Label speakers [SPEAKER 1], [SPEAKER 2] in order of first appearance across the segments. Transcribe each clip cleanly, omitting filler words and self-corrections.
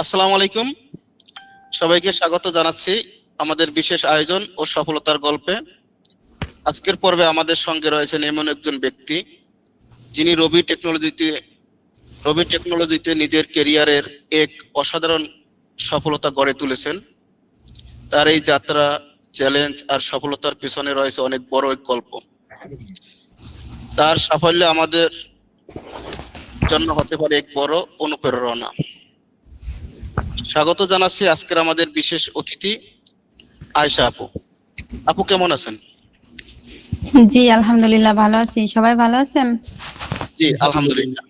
[SPEAKER 1] আসসালামু আলাইকুম। সবাইকে স্বাগত জানাচ্ছি আমাদের বিশেষ আয়োজন ও সফলতার গল্পে। আজকের পর্বে আমাদের সঙ্গে রয়েছেন এমন একজন ব্যক্তি যিনি রবি টেকনোলজিতে নিজের ক্যারিয়ারের এক অসাধারণ সফলতা গড়ে তুলেছেন। তার এই যাত্রা, চ্যালেঞ্জ আর সফলতার পিছনে রয়েছে অনেক বড় এক গল্প। তার সাফল্য আমাদের জন্য হতে পারে এক বড় অনুপ্রেরণা। স্বাগত জানাচ্ছি আজকের আমাদের বিশেষ অতিথি আয়েশা আপু। আপু কেমন আছেন?
[SPEAKER 2] জি আলহামদুলিল্লাহ ভালো আছি। সবাই ভালো আছেন?
[SPEAKER 1] জি আলহামদুলিল্লাহ।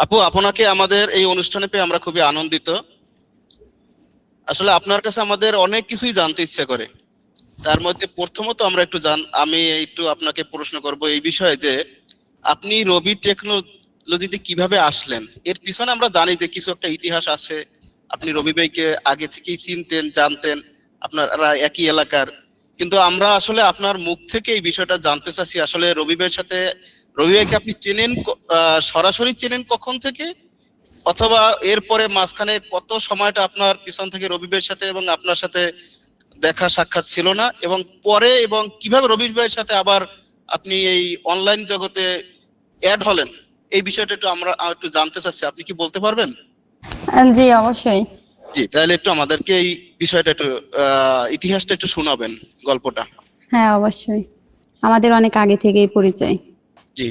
[SPEAKER 1] আপু, আপনাকে আমাদের এই অনুষ্ঠানে পেয়ে আমরা খুবই আনন্দিত। আসলে আপনার কাছে আমাদের অনেক কিছুই জানতে ইচ্ছা করে। তার মধ্যে প্রথমত আমি একটু আপনাকে প্রশ্ন করব এই বিষয়ে যে আপনি রবি টেকনোলজিতে কিভাবে আসলেন। এর পিছনে আমরা জানি যে কিছু একটা ইতিহাস আছে। আপনি রবি ভাইকে আগে থেকেই চিনতেন, জানতেন, আপনারা একই এলাকার। কিন্তু আমরা আসলে আপনার মুখ থেকে এই বিষয়টা জানতে চাচ্ছি, আসলে রবি ভাইকে আপনি চেনেন, সরাসরি চেনেন কখন থেকে, অথবা এরপরে মাঝখানে কত সময়টা আপনার পিছন থেকে রবি ভাইয়ের সাথে এবং আপনার সাথে দেখা সাক্ষাৎ ছিল না, এবং পরে এবং কিভাবে রবি ভাইয়ের সাথে আবার আপনি এই অনলাইন জগতে অ্যাড হলেন, এই বিষয়টা একটু জানতে চাচ্ছি। আপনি কি বলতে পারবেন?
[SPEAKER 2] জি অবশ্যই।
[SPEAKER 1] জি, তাহলে একটু আমাদেরকে এই বিষয়টা একটু ইতিহাসটা একটু শোনাবেন, গল্পটা।
[SPEAKER 2] হ্যাঁ অবশ্যই, আমাদের অনেক আগে থেকেই পরিচয়।
[SPEAKER 1] জি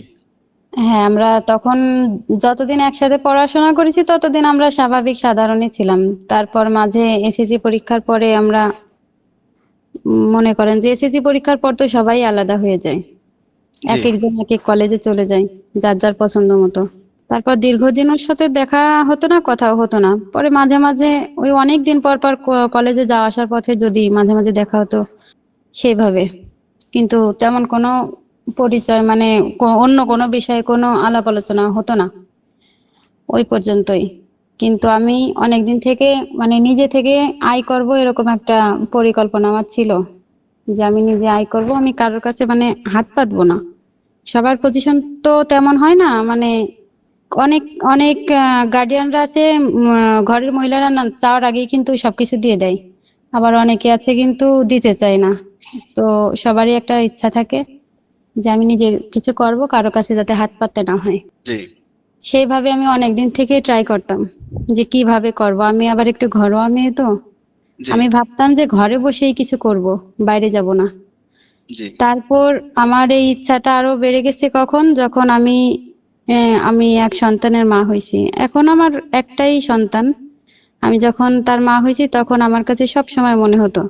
[SPEAKER 2] হ্যাঁ, আমরা তখন যতদিন একসাথে পড়াশোনা করেছি ততদিন আমরা স্বাভাবিক সাধারণই ছিলাম। তারপর মাঝে এসএসসি পরীক্ষার পরে আমরা মনে করেন যে এসএসসি পরীক্ষার পর তো সবাই আলাদা হয়ে যায়,
[SPEAKER 1] জি
[SPEAKER 2] এক একজন এক এক কলেজে চলে যায় যার যার পছন্দ মতো। তারপর দীর্ঘদিন ওর সাথে দেখা হতো না, কথাও হতো না। পরে মাঝে মাঝে ওই অনেক দিন পর পর কলেজে যাওয়া আসার পথে যদি মাঝে মাঝে দেখা হতো সেইভাবে, কিন্তু তেমন কোনো পরিচয় মানে অন্য কোনো বিষয়ে কোনো আলাপ আলোচনা হতো না ওই পর্যন্তই। কিন্তু আমি অনেকদিন থেকে মানে নিজে থেকে আয় করব এরকম একটা পরিকল্পনা আমার ছিল, যে আমি নিজে আয় করব, আমি কারোর কাছে মানে হাত পাতবো না। সবার পজিশন তো তেমন হয় না, মানে অনেক অনেক গার্ডিয়ানরা আছে, ঘরের মহিলারা না চাওয়ার আগেই কিন্তু সবকিছু দিয়ে দেয়। আবার অনেকে আছে কিন্তু দিতে চায় না। তো সবারই একটা ইচ্ছা থাকে যে আমি নিজে কিছু করব, কারো কাছে যাতে হাত পাততে না হয়।
[SPEAKER 1] জি
[SPEAKER 2] সেইভাবে আমি অনেকদিন থেকে ট্রাই করতাম যে কিভাবে করব। আমি আবার একটু ঘরোয়া মেয়ে, তো
[SPEAKER 1] জি
[SPEAKER 2] আমি ভাবতাম যে ঘরে বসেই কিছু করব, বাইরে যাব না।
[SPEAKER 1] জি
[SPEAKER 2] তারপর আমার এই ইচ্ছাটা আরো বেড়ে গেছে কখন, যখন আমি এক সন্তানের মা হয়েছি। এখন আমার একটাই সন্তান। আমি যখন তার মা হয়েছি তখন আমার কাছে সব সময় মনে হতো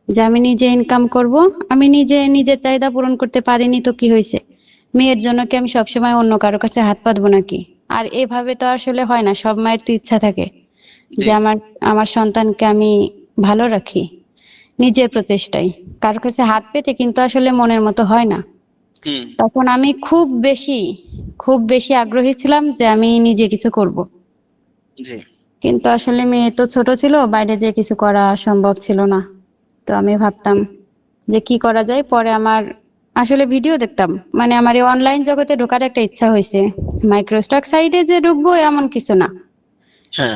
[SPEAKER 2] যে আমি নিজে ইনকাম করব। আমি নিজে নিজের চাহিদা পূরণ করতে পারিনি তো কি হয়েছে, মেয়ের জন্য কি আমি সবসময় অন্য কারো কাছে হাত পাতবো নাকি? আর এভাবে তো আসলে হয় না, সব মায়ের তো ইচ্ছা থাকে
[SPEAKER 1] জি
[SPEAKER 2] যে আমার আমার সন্তানকে আমি ভালো রাখি নিজের প্রচেষ্টায়। কারো কাছে হাত পেতে কিন্তু আসলে মনের মতো হয় না।
[SPEAKER 1] হুম
[SPEAKER 2] তখন আমি খুব বেশি আগ্রহী ছিলাম যে আমি নিজে কিছু করব।
[SPEAKER 1] জি
[SPEAKER 2] কিন্তু আসলে মেয়ে তো ছোট ছিল, বাইরে যেয়ে কিছু করা সম্ভব ছিল না। তো আমি ভাবতাম যে কি করা যায়। পরে আমার আসলে ভিডিও দেখতাম, মানে আমার এই অনলাইন জগতে ঢোকার একটা ইচ্ছা হয়েছে। মাইক্রোস্টক সাইটে যে ঢুকবো এমন কিছু না,
[SPEAKER 1] হ্যাঁ,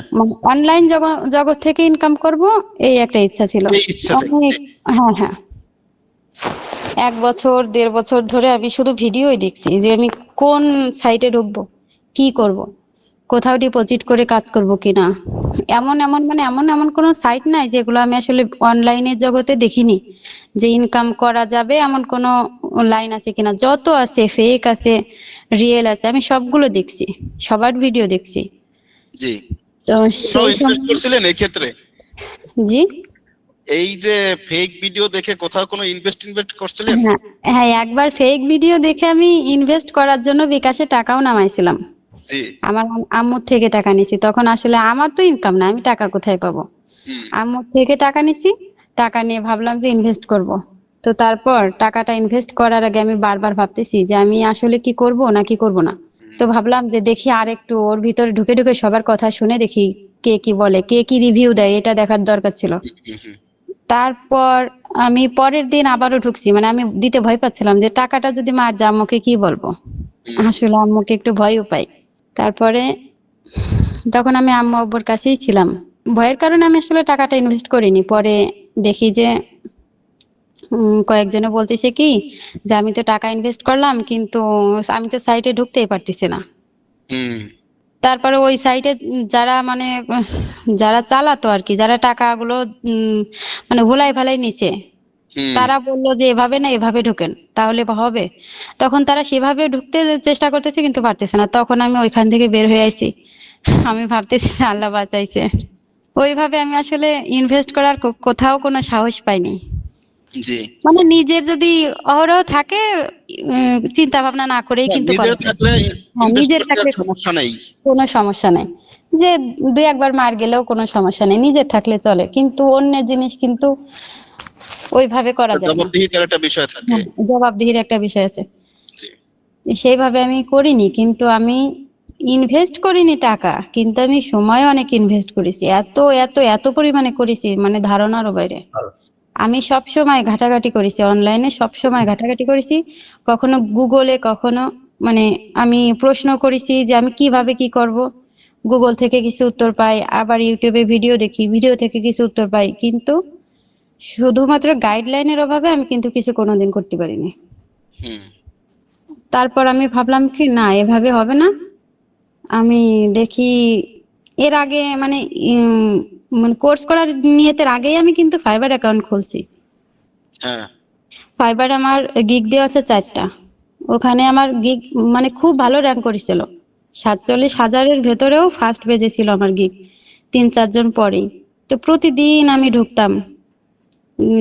[SPEAKER 2] অনলাইন জগৎ থেকে ইনকাম করব, এই একটা ইচ্ছা ছিল
[SPEAKER 1] এই ইচ্ছা থেকে।
[SPEAKER 2] অনেক।
[SPEAKER 1] জি
[SPEAKER 2] হ্যাঁ হ্যাঁ, 1 বছর 1.5 বছর ধরে আমি শুধু ভিডিওই দেখছি যে আমি কোন সাইটে ঢুকবো, কি করব, কোথাও ডিপোজিট করে কাজ করব কিনা। এমন এমন মানে এমন এমন কোনো সাইট নাই যেগুলো আমি আসলে অনলাইনের জগতে দেখিনি যে ইনকাম করা যাবে এমন কোনো লাইন আছে কিনা। যত আছে ফেক আছে, রিয়েল আছে, আমি সবগুলো দেখছি, সবার ভিডিও দেখছি।
[SPEAKER 1] জি
[SPEAKER 2] তো
[SPEAKER 1] কোথাও
[SPEAKER 2] সেই
[SPEAKER 1] ইনভেস্ট
[SPEAKER 2] সময়
[SPEAKER 1] করছিলেন এই ক্ষেত্রে?
[SPEAKER 2] জি
[SPEAKER 1] এই যে ফেক ভিডিও দেখে কোথাও কোনো ইনভেস্ট করছিলেন?
[SPEAKER 2] হ্যাঁ হ্যাঁ, একবার ফেক ভিডিও দেখে আমি ইনভেস্ট করার জন্য বিকাশে টাকাও নামাইছিলাম।
[SPEAKER 1] জি
[SPEAKER 2] আমার আম্মুর থেকে টাকা নিছি, তখন আসলে আমার তো ইনকাম না, আমি টাকা কোথায় পাবো।
[SPEAKER 1] হুম
[SPEAKER 2] আম্মুর থেকে টাকা নিছি, টাকা নিয়ে ভাবলাম যে ইনভেস্ট করব। তো তারপর টাকাটা ইনভেস্ট করার আগে আমি বারবার ভাবতেছি যে আমি আসলে কি করব না কি করব না। তো ভাবলাম যে দেখি আর একটু ওর ভিতরে ঢুকে ঢুকে সবার কথা শুনে দেখি কে কি বলে, কে কি রিভিউ দেয়, এটা দেখার দরকার ছিল।
[SPEAKER 1] হুম হুম
[SPEAKER 2] তারপর আমি পরের দিন আবারও ঢুকছি, মানে আমি দিতে ভয় পাচ্ছিলাম যে টাকাটা যদি মার যা, আম্মুকে কি বলবো।
[SPEAKER 1] হুম
[SPEAKER 2] আসলে আম্মুকে একটু ভয়ও পাই। তারপরে তখন আমি আম্মু আব্বুর কাছেই ছিলাম। ভয়ের কারণে আমি আসলে টাকাটা ইনভেস্ট করিনি। পরে দেখি যে কয়েকজনে বলতেছে কি যে আমি তো টাকা ইনভেস্ট করলাম, কিন্তু আমি তো সাইটে ঢুকতেই পারতেছি না।
[SPEAKER 1] হুম।
[SPEAKER 2] তারপরে ওই সাইটে যারা মানে যারা চালাতো আর কি, যারা টাকাগুলো উম, মানে ভুলাই ভালাই নিচে,
[SPEAKER 1] হুম।
[SPEAKER 2] তারা বললো যে এভাবে না এভাবে ঢোকেন তাহলে হবে। তখন তারা সেভাবে ঢুকতে চেষ্টা করতেছে কিন্তু পারতেছে না। তখন আমি ওইখান থেকে বের হয়ে আইছি। আমি ভাবতেছি যে আল্লাহ বাঁচাইছে। ওইভাবে আমি আসলে ইনভেস্ট করার কোথাও কোনো সাহস পাইনি।
[SPEAKER 1] জি।
[SPEAKER 2] মানে নিজের যদি অহরহ থাকে, চিন্তা ভাবনা না করেই
[SPEAKER 1] না,
[SPEAKER 2] কিন্তু
[SPEAKER 1] নিজের
[SPEAKER 2] করা যায়।
[SPEAKER 1] থাকলে
[SPEAKER 2] হ্যাঁ,
[SPEAKER 1] ইনভেস্ট
[SPEAKER 2] নিজের
[SPEAKER 1] করতে আর
[SPEAKER 2] থাকলে
[SPEAKER 1] সমস্যা নেই।
[SPEAKER 2] কোনো সমস্যা নাই। যে দুই একবার মার গেলেও কোনো সমস্যা নেই, নিজের থাকলে চলে, কিন্তু অন্যের জিনিস কিন্তু ওইভাবে করা যায় না।
[SPEAKER 1] জবাবদিহিতার একটা বিষয় থাকে।
[SPEAKER 2] হ্যাঁ, জবাবদিহির একটা বিষয় আছে।
[SPEAKER 1] জি।
[SPEAKER 2] সেইভাবে আমি করিনি, কিন্তু আমি ইনভেস্ট করিনি টাকা, কিন্তু আমি সময় অনেক ইনভেস্ট করেছি, এত এত এত পরিমাণে করেছি মানে ধারণারও বাইরে। আমি সব সময় ঘাটাঘাটি করেছি, অনলাইনে সব সময় ঘাটাঘাটি করেছি। কখনো গুগলে, কখনো মানে আমি প্রশ্ন করেছি যে আমি কিভাবে কি করব। গুগল থেকে কিছু উত্তর পাই, আবার ইউটিউবে ভিডিও দেখি, ভিডিও থেকে কিছু উত্তর পাই, কিন্তু শুধুমাত্র গাইডলাইনের অভাবে আমি কিন্তু কিছু কোনোদিন করতে পারিনি।
[SPEAKER 1] হুম।
[SPEAKER 2] তারপর আমি ভাবলাম কি না, এভাবে হবে না। আমি দেখি এর আগে মানে মানে কোর্স করার নিয়তের আগেই আমি কিন্তু ফাইবার অ্যাকাউন্ট খুলছি।
[SPEAKER 1] হ্যাঁ।
[SPEAKER 2] ফাইবার আমার গিগ দেওয়া আছে 4টা। ওখানে আমার গিগ মানে খুব ভালো র্যাঙ্ক করেছিল, 47,000-এর ভেতরেও ফার্স্ট পেজে ছিল আমার গিগ, 3-4 জন পরেই। তো প্রতিদিন আমি ঢুকতাম,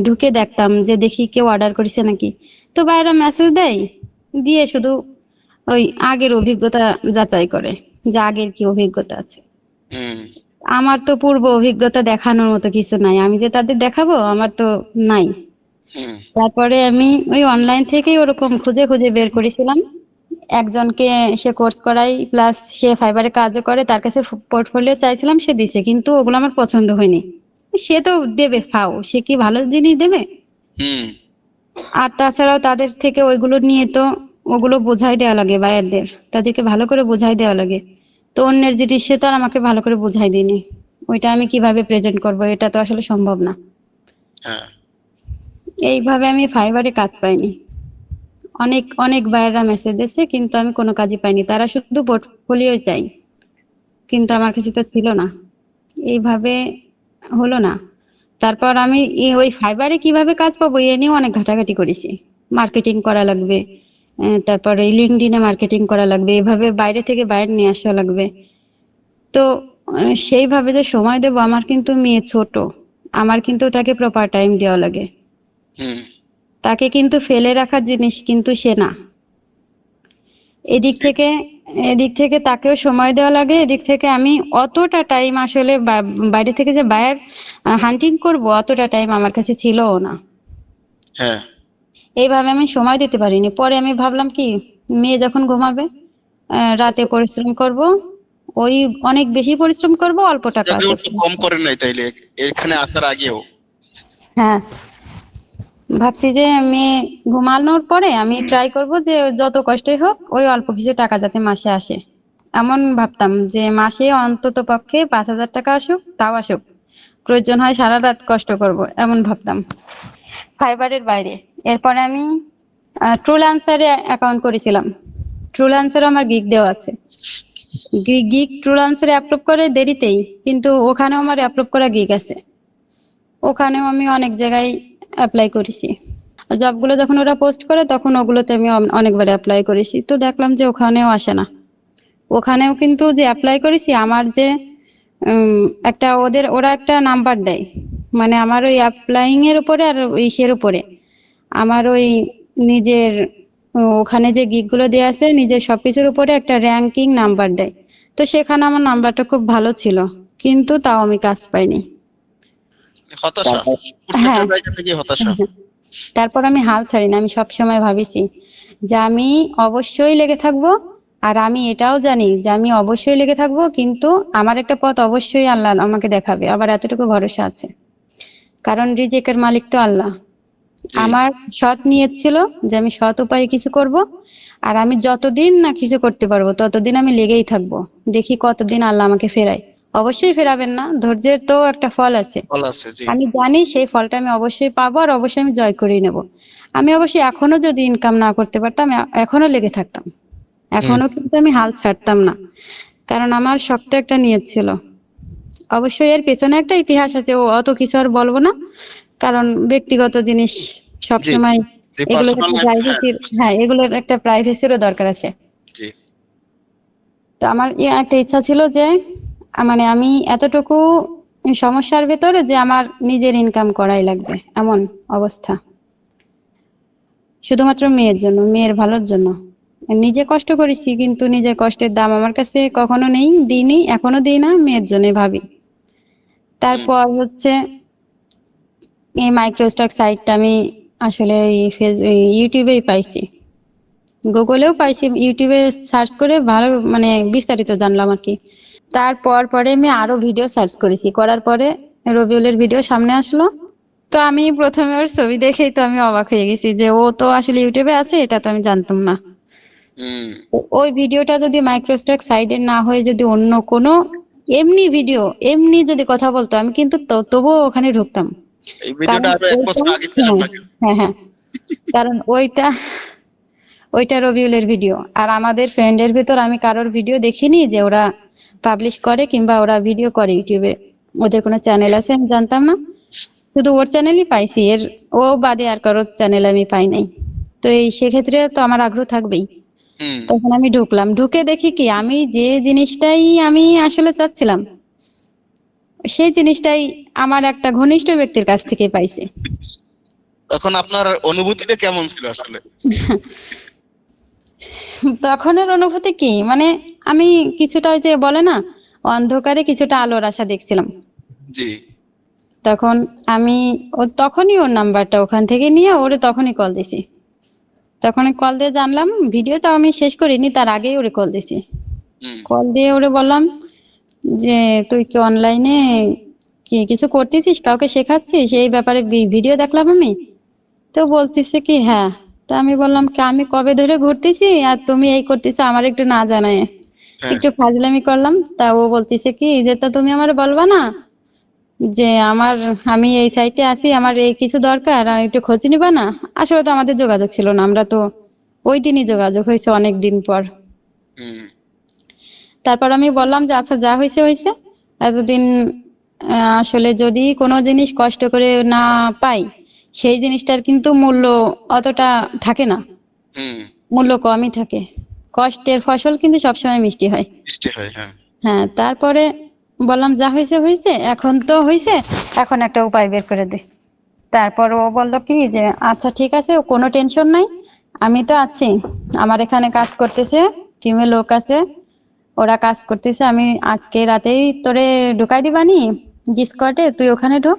[SPEAKER 2] ঢুকে দেখতাম যে দেখি কেউ অর্ডার করেছে নাকি। তো বাইরে মেসেজ দেয়, দিয়ে শুধু ওই আগের অভিজ্ঞতা যাচাই করে যে আগের কি অভিজ্ঞতা আছে।
[SPEAKER 1] হুম।
[SPEAKER 2] আমার তো পূর্ব অভিজ্ঞতা দেখানোর মতো কিছু নাই, আমি যে তাদের দেখাবো, আমার তো নাই।
[SPEAKER 1] হুম।
[SPEAKER 2] তারপরে আমি ওই অনলাইন থেকেই ওরকম খুঁজে খুঁজে বের করেছিলাম একজনকে। সে কোর্স করাই প্লাস সে ফাইবারে কাজও করে, তার কাছে পোর্টফোলিও চাইছিলাম, সে দিছে, কিন্তু ওগুলো আমার পছন্দ হয়নি। সে তো দেবে ফাও, সে কি ভালো জিনিস দেবে?
[SPEAKER 1] হুম।
[SPEAKER 2] আর তাছাড়াও তাদের থেকে ওইগুলো নিয়ে তো ওগুলো বোঝাই দেওয়া লাগে বায়ারদের, তাদেরকে ভালো করে বোঝাই দেওয়া লাগে। তো অন্যের জিনিস সে তো আর আমাকে ভালো করে বোঝাই দিনি, ওইটা আমি কিভাবে প্রেজেন্ট করব, এটা তো আসলে সম্ভব না।
[SPEAKER 1] হ্যাঁ।
[SPEAKER 2] এইভাবে আমি ফাইবারে কাজ পাইনি। অনেক অনেক বায়াররা মেসেজ দিচ্ছে, কিন্তু আমি কোনো কাজই পাইনি, তারা শুধু পোর্টফোলিও চাই, কিন্তু আমার কাছে তো ছিল না। এইভাবে হলো না। তারপর আমি ওই ফাইবারে কিভাবে কাজ পাবো এ নিয়েও অনেক ঘাটাঘাটি করেছি। মার্কেটিং করা লাগবে, তারপরে লিঙ্কডইনে মার্কেটিং করা লাগবে, এভাবে বাইরে থেকে বাইরে নিয়ে আসা লাগবে। তো সেইভাবে যে সময় দেব, আমার কিন্তু মেয়ে ছোট, আমার কিন্তু তাকে প্রপার টাইম দেওয়া লাগে।
[SPEAKER 1] হুম।
[SPEAKER 2] তাকে কিন্তু ফেলে রাখার জিনিস কিন্তু সে না। এদিক
[SPEAKER 1] ঠিক।
[SPEAKER 2] থেকে এদিক থেকে তাকেও সময় দেওয়া লাগে, এদিক থেকে আমি অতটা টাইম আসলে বাইরে থেকে যে বায়ার হান্টিং করব, অতটা টাইম আমার কাছে ছিলও না।
[SPEAKER 1] হ্যাঁ।
[SPEAKER 2] এইভাবে আমি সময় দিতে পারিনি। পরে আমি ভাবলাম কি, মেয়ে যখন ঘুমাবে, রাতে পরিশ্রম করব, ওই অনেক বেশি পরিশ্রম করব, অল্প টাকা
[SPEAKER 1] স্ট্রাগল
[SPEAKER 2] আসুক।
[SPEAKER 1] তো কম করেন নাই তাইলে এখানে আসার আগেও।
[SPEAKER 2] হ্যাঁ, ভাবছি যে মেয়ে ঘুমানোর পরে আমি ট্রাই করব যে যত কষ্টই হোক ওই অল্প কিছু টাকা যাতে মাসে আসে। এমন ভাবতাম যে মাসে অন্তত পক্ষে 5,000 টাকা আসুক, তাও আসুক, প্রয়োজন হয় সারা রাত কষ্ট করব, এমন ভাবতাম ফাইবারের বাইরে। এরপরে আমি ট্রুলান্সারে অ্যাকাউন্ট করেছিলাম। ট্রুলান্সারে আমার গিগ দেওয়া আছে। গিগ ট্রুলান্সারে অ্যাপ্রুভ করে দেরিতেই, কিন্তু ওখানেও আমার অ্যাপ্রুভ করা গিগ আছে। ওখানেও আমি অনেক জায়গায় অ্যাপ্লাই করেছি। জবগুলো যখন ওরা পোস্ট করে তখন ওগুলোতে আমি অনেকবার অ্যাপ্লাই করেছি, তো দেখলাম যে ওখানেও আসে না। ওখানেও কিন্তু যে অ্যাপ্লাই করেছি, আমার যে একটা ওরা একটা নাম্বার দেয়, মানে আমার ওই অ্যাপ্লাইং এর উপরে আর ইসের উপরে আমার ওই নিজের ওখানে যে গিগ গুলো দেওয়া আছে নিজের সবকিছুর উপরে একটা র্যাঙ্কিং নাম্বার দেয়। তো সেখানে আমার নাম্বারটা খুব ভালো ছিল, কিন্তু তাও আমি কাজ পাইনি।
[SPEAKER 1] হতাশা।
[SPEAKER 2] তারপর
[SPEAKER 1] প্রত্যেকটা
[SPEAKER 2] হ্যাঁ,
[SPEAKER 1] জায়গা থেকে হতাশা।
[SPEAKER 2] তারপর আমি হাল ছাড়ি না, আমি সব সময় ভাবিছি যে আমি অবশ্যই লেগে থাকবো। আর আমি এটাও জানি যে আমি অবশ্যই লেগে থাকবো, কিন্তু আমার একটা পথ অবশ্যই আল্লাহ আমাকে দেখাবে, আমার এতটুকু ভরসা আছে। কারণ রিজিকের মালিক তো আল্লাহ।
[SPEAKER 1] জি
[SPEAKER 2] আমার সৎ নিয়ত ছিল যে আমি সৎ উপায়ে কিছু করব, আর আমি যতদিন না কিছু করতে পারবো ততদিন আমি লেগেই থাকবো, দেখি কতদিন আল্লাহ আমাকে ফেরায়। অবশ্যই ফেরাবেন না, ধৈর্যের তো একটা ফল আছে।
[SPEAKER 1] ফল আছে। জি
[SPEAKER 2] আমি জানি সেই ফলটা আমি অবশ্যই পাবো, আর অবশ্যই আমি জয় করেই নেব। আমি অবশ্যই এখনো যদি ইনকাম না করতে পারতাম, এখনো লেগে থাকতাম,
[SPEAKER 1] হুম
[SPEAKER 2] এখনো কিন্তু আমি হাল ছাড়তাম না, কারণ আমার শক্ত একটা নিয়ত ছিল। অবশ্যই এর পেছনে একটা ইতিহাস আছে, ও অত কিছু আর বলবো না, কারণ ব্যক্তিগত জিনিস সব
[SPEAKER 1] জি
[SPEAKER 2] সময়
[SPEAKER 1] যে
[SPEAKER 2] এগুলোর
[SPEAKER 1] পার্সোনাল
[SPEAKER 2] একটা
[SPEAKER 1] লাইফ, হ্যাঁ
[SPEAKER 2] প্রাইভেসির,
[SPEAKER 1] বুঝতেছি।
[SPEAKER 2] হ্যাঁ এগুলোর একটা প্রাইভেসিরও দরকার আছে।
[SPEAKER 1] জি
[SPEAKER 2] তো আমার একটা ইচ্ছা ছিল যে মানে আমি এতটুকু সমস্যার ভেতরে যে আমার নিজের ইনকাম করাই লাগবে, এমন অবস্থা, শুধুমাত্র মেয়ের জন্য, মেয়ের ভালোর জন্য। নিজে কষ্ট করেছি কিন্তু নিজের কষ্টের দাম আমার কাছে কখনো নেই, দিইনি, এখনো দিই না, মেয়ের জন্য ভাবি।
[SPEAKER 1] হুম
[SPEAKER 2] তারপর হচ্ছে এই মাইক্রোস্টক সাইটটা আমি আসলে ইউটিউবেই পাইছি, গুগলেও পাইছি, ইউটিউবে সার্চ করে ভালো মানে বিস্তারিত জানলাম আর কি। তারপর পরে আমি আরো ভিডিও সার্চ করেছি, করার পরে রবিউলের ভিডিও সামনে আসলো। তো আমি প্রথমে ওর ছবি দেখেই তো আমি অবাক হয়ে গেছি যে ও তো আসলে ইউটিউবে আছে, এটা তো আমি জানতাম না।
[SPEAKER 1] হুম।
[SPEAKER 2] তো ওই ভিডিওটা যদি মাইক্রোস্টক সাইডের না হয়ে যদি অন্য কোনো এমনি ভিডিও, এমনি যদি কথা বলতো, আমি কিন্তু তবুও ওখানে ঢুকতাম।
[SPEAKER 1] এই
[SPEAKER 2] কারণ
[SPEAKER 1] ভিডিওটা আরো এক
[SPEAKER 2] ওইটা,
[SPEAKER 1] বছর আগে পেলাম
[SPEAKER 2] হ্যাঁ
[SPEAKER 1] না কেন?
[SPEAKER 2] হ্যাঁ হ্যাঁ, কারণ ওইটা, ওইটা রবিউলের ভিডিও। আর আমাদের ফ্রেন্ডের ভিতর আমি কারোর ভিডিও দেখিনি যে ওরা পাবলিশ করে কিংবা ওরা ভিডিও করে ইউটিউবে, ওদের কোনো চ্যানেল আছে আমি জানতাম না। শুধু ওর চ্যানেলই পাইছি, এর ও বাদে আর কারোর চ্যানেল আমি পাই নাই। তো এই সেক্ষেত্রে তো আমার আগ্রহ থাকবেই।
[SPEAKER 1] হুম।
[SPEAKER 2] তখন আমি ঢুকলাম, ঢুকে দেখি কি আমি যে জিনিসটাই আমি আসলে চাচ্ছিলাম সেই জিনিসটাই আমার একটা ঘনিষ্ঠ ব্যক্তির কাছ থেকে পাইছি।
[SPEAKER 1] তখন আপনার অনুভূতিটা কেমন ছিল আসলে?
[SPEAKER 2] তখনের অনুভূতি কি মানে, আমি কিছুটা ওই যে বলে না, অন্ধকারে কিছুটা আলোর আশা দেখছিলাম।
[SPEAKER 1] জি
[SPEAKER 2] তখন আমি তখনই ওর নাম্বারটা ওখান থেকে নিয়ে ওরে তখনই কল দিছি। তখনই কল দিয়ে জানলাম, ভিডিওটা আমি শেষ করিনি তার আগেই ওরে কল দিছি।
[SPEAKER 1] হুম
[SPEAKER 2] কল দিয়ে ওরে বললাম যে তুই কি অনলাইনে কি কিছু করতেছিস, কাউকে শেখাচ্ছিস, এই ব্যাপারে ভিডিও দেখলাম আমি। তো বলতেছে কি হ্যাঁ। তা আমি বললাম কি আমি কবে ধরে ঘুরতেছি আর তুমি এই করতেছো আমার একটু না জানায়,
[SPEAKER 1] হ্যাঁ
[SPEAKER 2] একটু ফাজলামি করলাম। তা ও বলতেছে কি যে তা তুমি আমার বলবা না যে আমি এই সাইটে আছি, আমার এই কিছু দরকার, আর একটু খোঁজ নিবা না। আসলে তো আমাদের যোগাযোগ ছিল না, আমরা তো ওই দিনই যোগাযোগ হয়েছে অনেক দিন পর।
[SPEAKER 1] হুম
[SPEAKER 2] তারপর আমি বললাম যে আচ্ছা যা হয়েছে হয়েছে, এতদিন আসলে যদি কোনো জিনিস কষ্ট করে না পাই সেই জিনিসটার কিন্তু মূল্য অতটা থাকে না,
[SPEAKER 1] হুম।
[SPEAKER 2] মূল্য কমই থাকে। কষ্টের ফসল কিন্তু সবসময় মিষ্টি হয়।
[SPEAKER 1] বৃষ্টি হয়, হ্যাঁ।
[SPEAKER 2] হ্যাঁ, তারপরে বললাম যা হয়েছে হয়েছে, এখন তো হয়েছে, এখন একটা উপায় বের করে দে। তারপর ও বললো কি যে আচ্ছা ঠিক আছে, কোনো টেনশন নাই, আমি তো আছি, আমার এখানে কাজ করতেছে, টিমে লোক আছে, ওরা কাজ করতেছে, আমি আজকে রাতেই তোরে ঢুকাই দিবানি ডিসকর্ডে, তুই ওখানে ঢুক,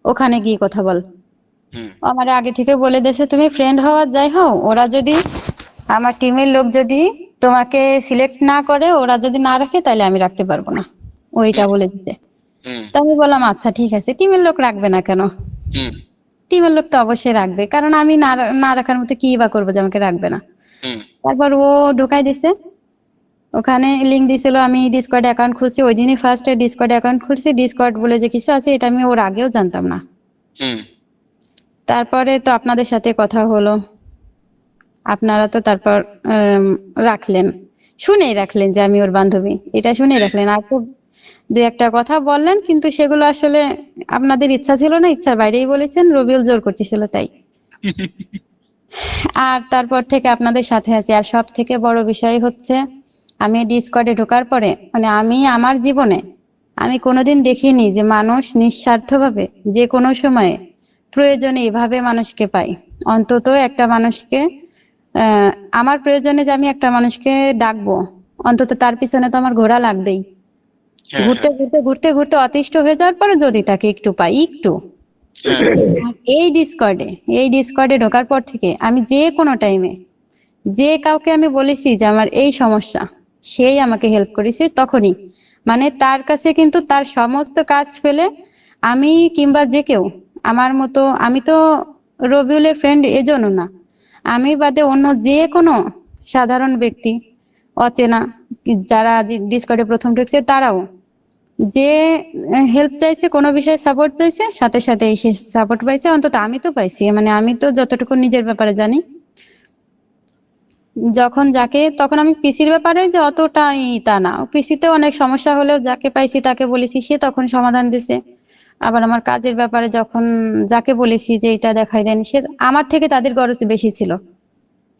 [SPEAKER 2] ওখানে গিয়ে কথা বল।
[SPEAKER 1] হুম
[SPEAKER 2] ও আমার আগে থেকে বলে দিয়েছে তুমি ফ্রেন্ড হওয়া যাই হও, ওরা যদি আমার টিমের লোক যদি তোমাকে সিলেক্ট না করে, ওরা যদি না রাখে তাহলে আমি রাখতে পারবো না, ওইটা
[SPEAKER 1] হুম
[SPEAKER 2] বলে দিছে।
[SPEAKER 1] হুম
[SPEAKER 2] তা আমি বললাম আচ্ছা ঠিক আছে, টিমের লোক রাখবে না কেন,
[SPEAKER 1] হুম
[SPEAKER 2] টিমের লোক তো অবশ্যই রাখবে, কারণ আমি না রাখার মতো কি বা করবো যে আমাকে রাখবে না।
[SPEAKER 1] হুম
[SPEAKER 2] তারপর ও ঢুকাই দিছে, ওখানে লিংক দিছিল, আমি ডিসকর্ড অ্যাকাউন্ট খুলছি, ওই দিনই ফার্স্টে ডিসকর্ড অ্যাকাউন্ট খুলছি। ডিসকর্ড বলে যে কিছু আছে এটা আমি ওর আগেও জানতাম না।
[SPEAKER 1] হুম
[SPEAKER 2] তারপরে তো আপনাদের সাথে কথা হলো, আপনারা তো তারপর আম, রাখলেন, শুনেই রাখলেন যে আমি ওর বান্ধবী, এটা শুনেই রাখলেন। আর তো দুই একটা কথা বললেন কিন্তু সেগুলো আসলে আপনাদের ইচ্ছা ছিল না, ইচ্ছার বাইরেই বলেছেন, রবিউল জোর করতেছিল তাই। আর তারপর থেকে আপনাদের সাথে আছি। আর সব থেকে বড় বিষয় হচ্ছে আমি ডিসকর্ডে ঢোকার পরে মানে আমি আমার জীবনে আমি কোনোদিন দেখিনি যে মানুষ নিঃস্বার্থভাবে যে কোনো সময়ে প্রয়োজনে এভাবে মানুষকে পাই। অন্তত একটা মানুষকে আহ আমার প্রয়োজনে যে আমি একটা মানুষকে ডাকবো, অন্তত তার পিছনে তো আমার ঘোরা লাগবেই।
[SPEAKER 1] হ্যাঁ হ্যাঁ
[SPEAKER 2] ঘুরতে ঘুরতে ঘুরতে ঘুরতে অতিষ্ঠ হয়ে যাওয়ার পরে যদি তাকে একটু পাই, একটু।
[SPEAKER 1] হ্যাঁ
[SPEAKER 2] আর এই ডিসকর্ডে ঢোকার পর থেকে আমি যে কোনো টাইমে যে কাউকে আমি বলেছি যে আমার এই সমস্যা, সেই আমাকে হেল্প করেছে তখনই। মানে তার কাছে কিন্তু তার সমস্ত কাজ ফেলে আমি কিংবা যে কেউ আমার মতো, আমি তো রবিউলের ফ্রেন্ড এজন্য না, আমি বাদে অন্য যে কোনো সাধারণ ব্যক্তি, অচেনা যারা ডিসকর্ডে প্রথম ঢুকছে তারাও যে হেল্প চাইছে, কোনো বিষয়ে সাপোর্ট চাইছে, সাথে সাথে সে সাপোর্ট পাইছে। অন্তত আমি তো পাইছি, মানে আমি তো যতটুকু নিজের ব্যাপারে জানি, যখন যাকে তখন আমি পিসির ব্যাপারে যে অতটাই তা না, পিসিতে অনেক সমস্যা হলেও যাকে পাইছি তাকে বলেছি, সে তখন সমাধান দিছে। আবার আমার কাজের ব্যাপারে যখন যাকে বলেছি যে এটা দেখাই দেন, সে আমার থেকে তাদের খরচ বেশি ছিল।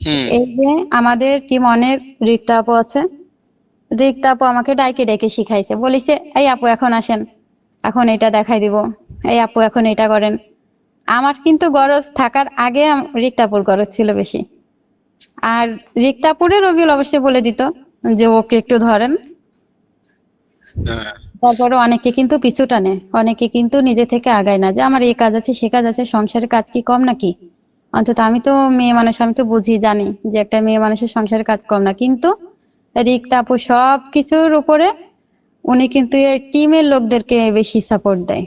[SPEAKER 1] হুম।
[SPEAKER 2] এই যে আমাদের কি মনের রিক্তা আপু আছে, রিক্তা আপু আমাকে ডাইকে ডেকে শিখাইছে, বলেছে এই আপু এখন আসেন, এখন এটা দেখাই দিব, এই আপু এখন এটা করেন। আমার কিন্তু গরজ থাকার আগে রিক্তাপুর গরজ ছিল বেশি। আর রিক্তাপুরে রবিউল অবশ্যই বলে দিত যে ওকে একটু ধরেন।
[SPEAKER 1] হ্যাঁ।
[SPEAKER 2] তারপরে অনেকে কিন্তু পিছু টানে, অনেকে কিন্তু নিজে থেকে আগায় না, যে আমার এই কাজ আছে সে কাজ আছে, সংসারের কাজ কি কম নাকি? অন্তত আমি তো মেয়ে মানুষ, আমি তো বুঝি জানি যে একটা মেয়ে মানুষের সংসারের কাজ কম না। কিন্তু রিক্তা আপু সব কিছুর উপরে উনি কিন্তু এই টিমের লোকদেরকে বেশি সাপোর্ট দেয়।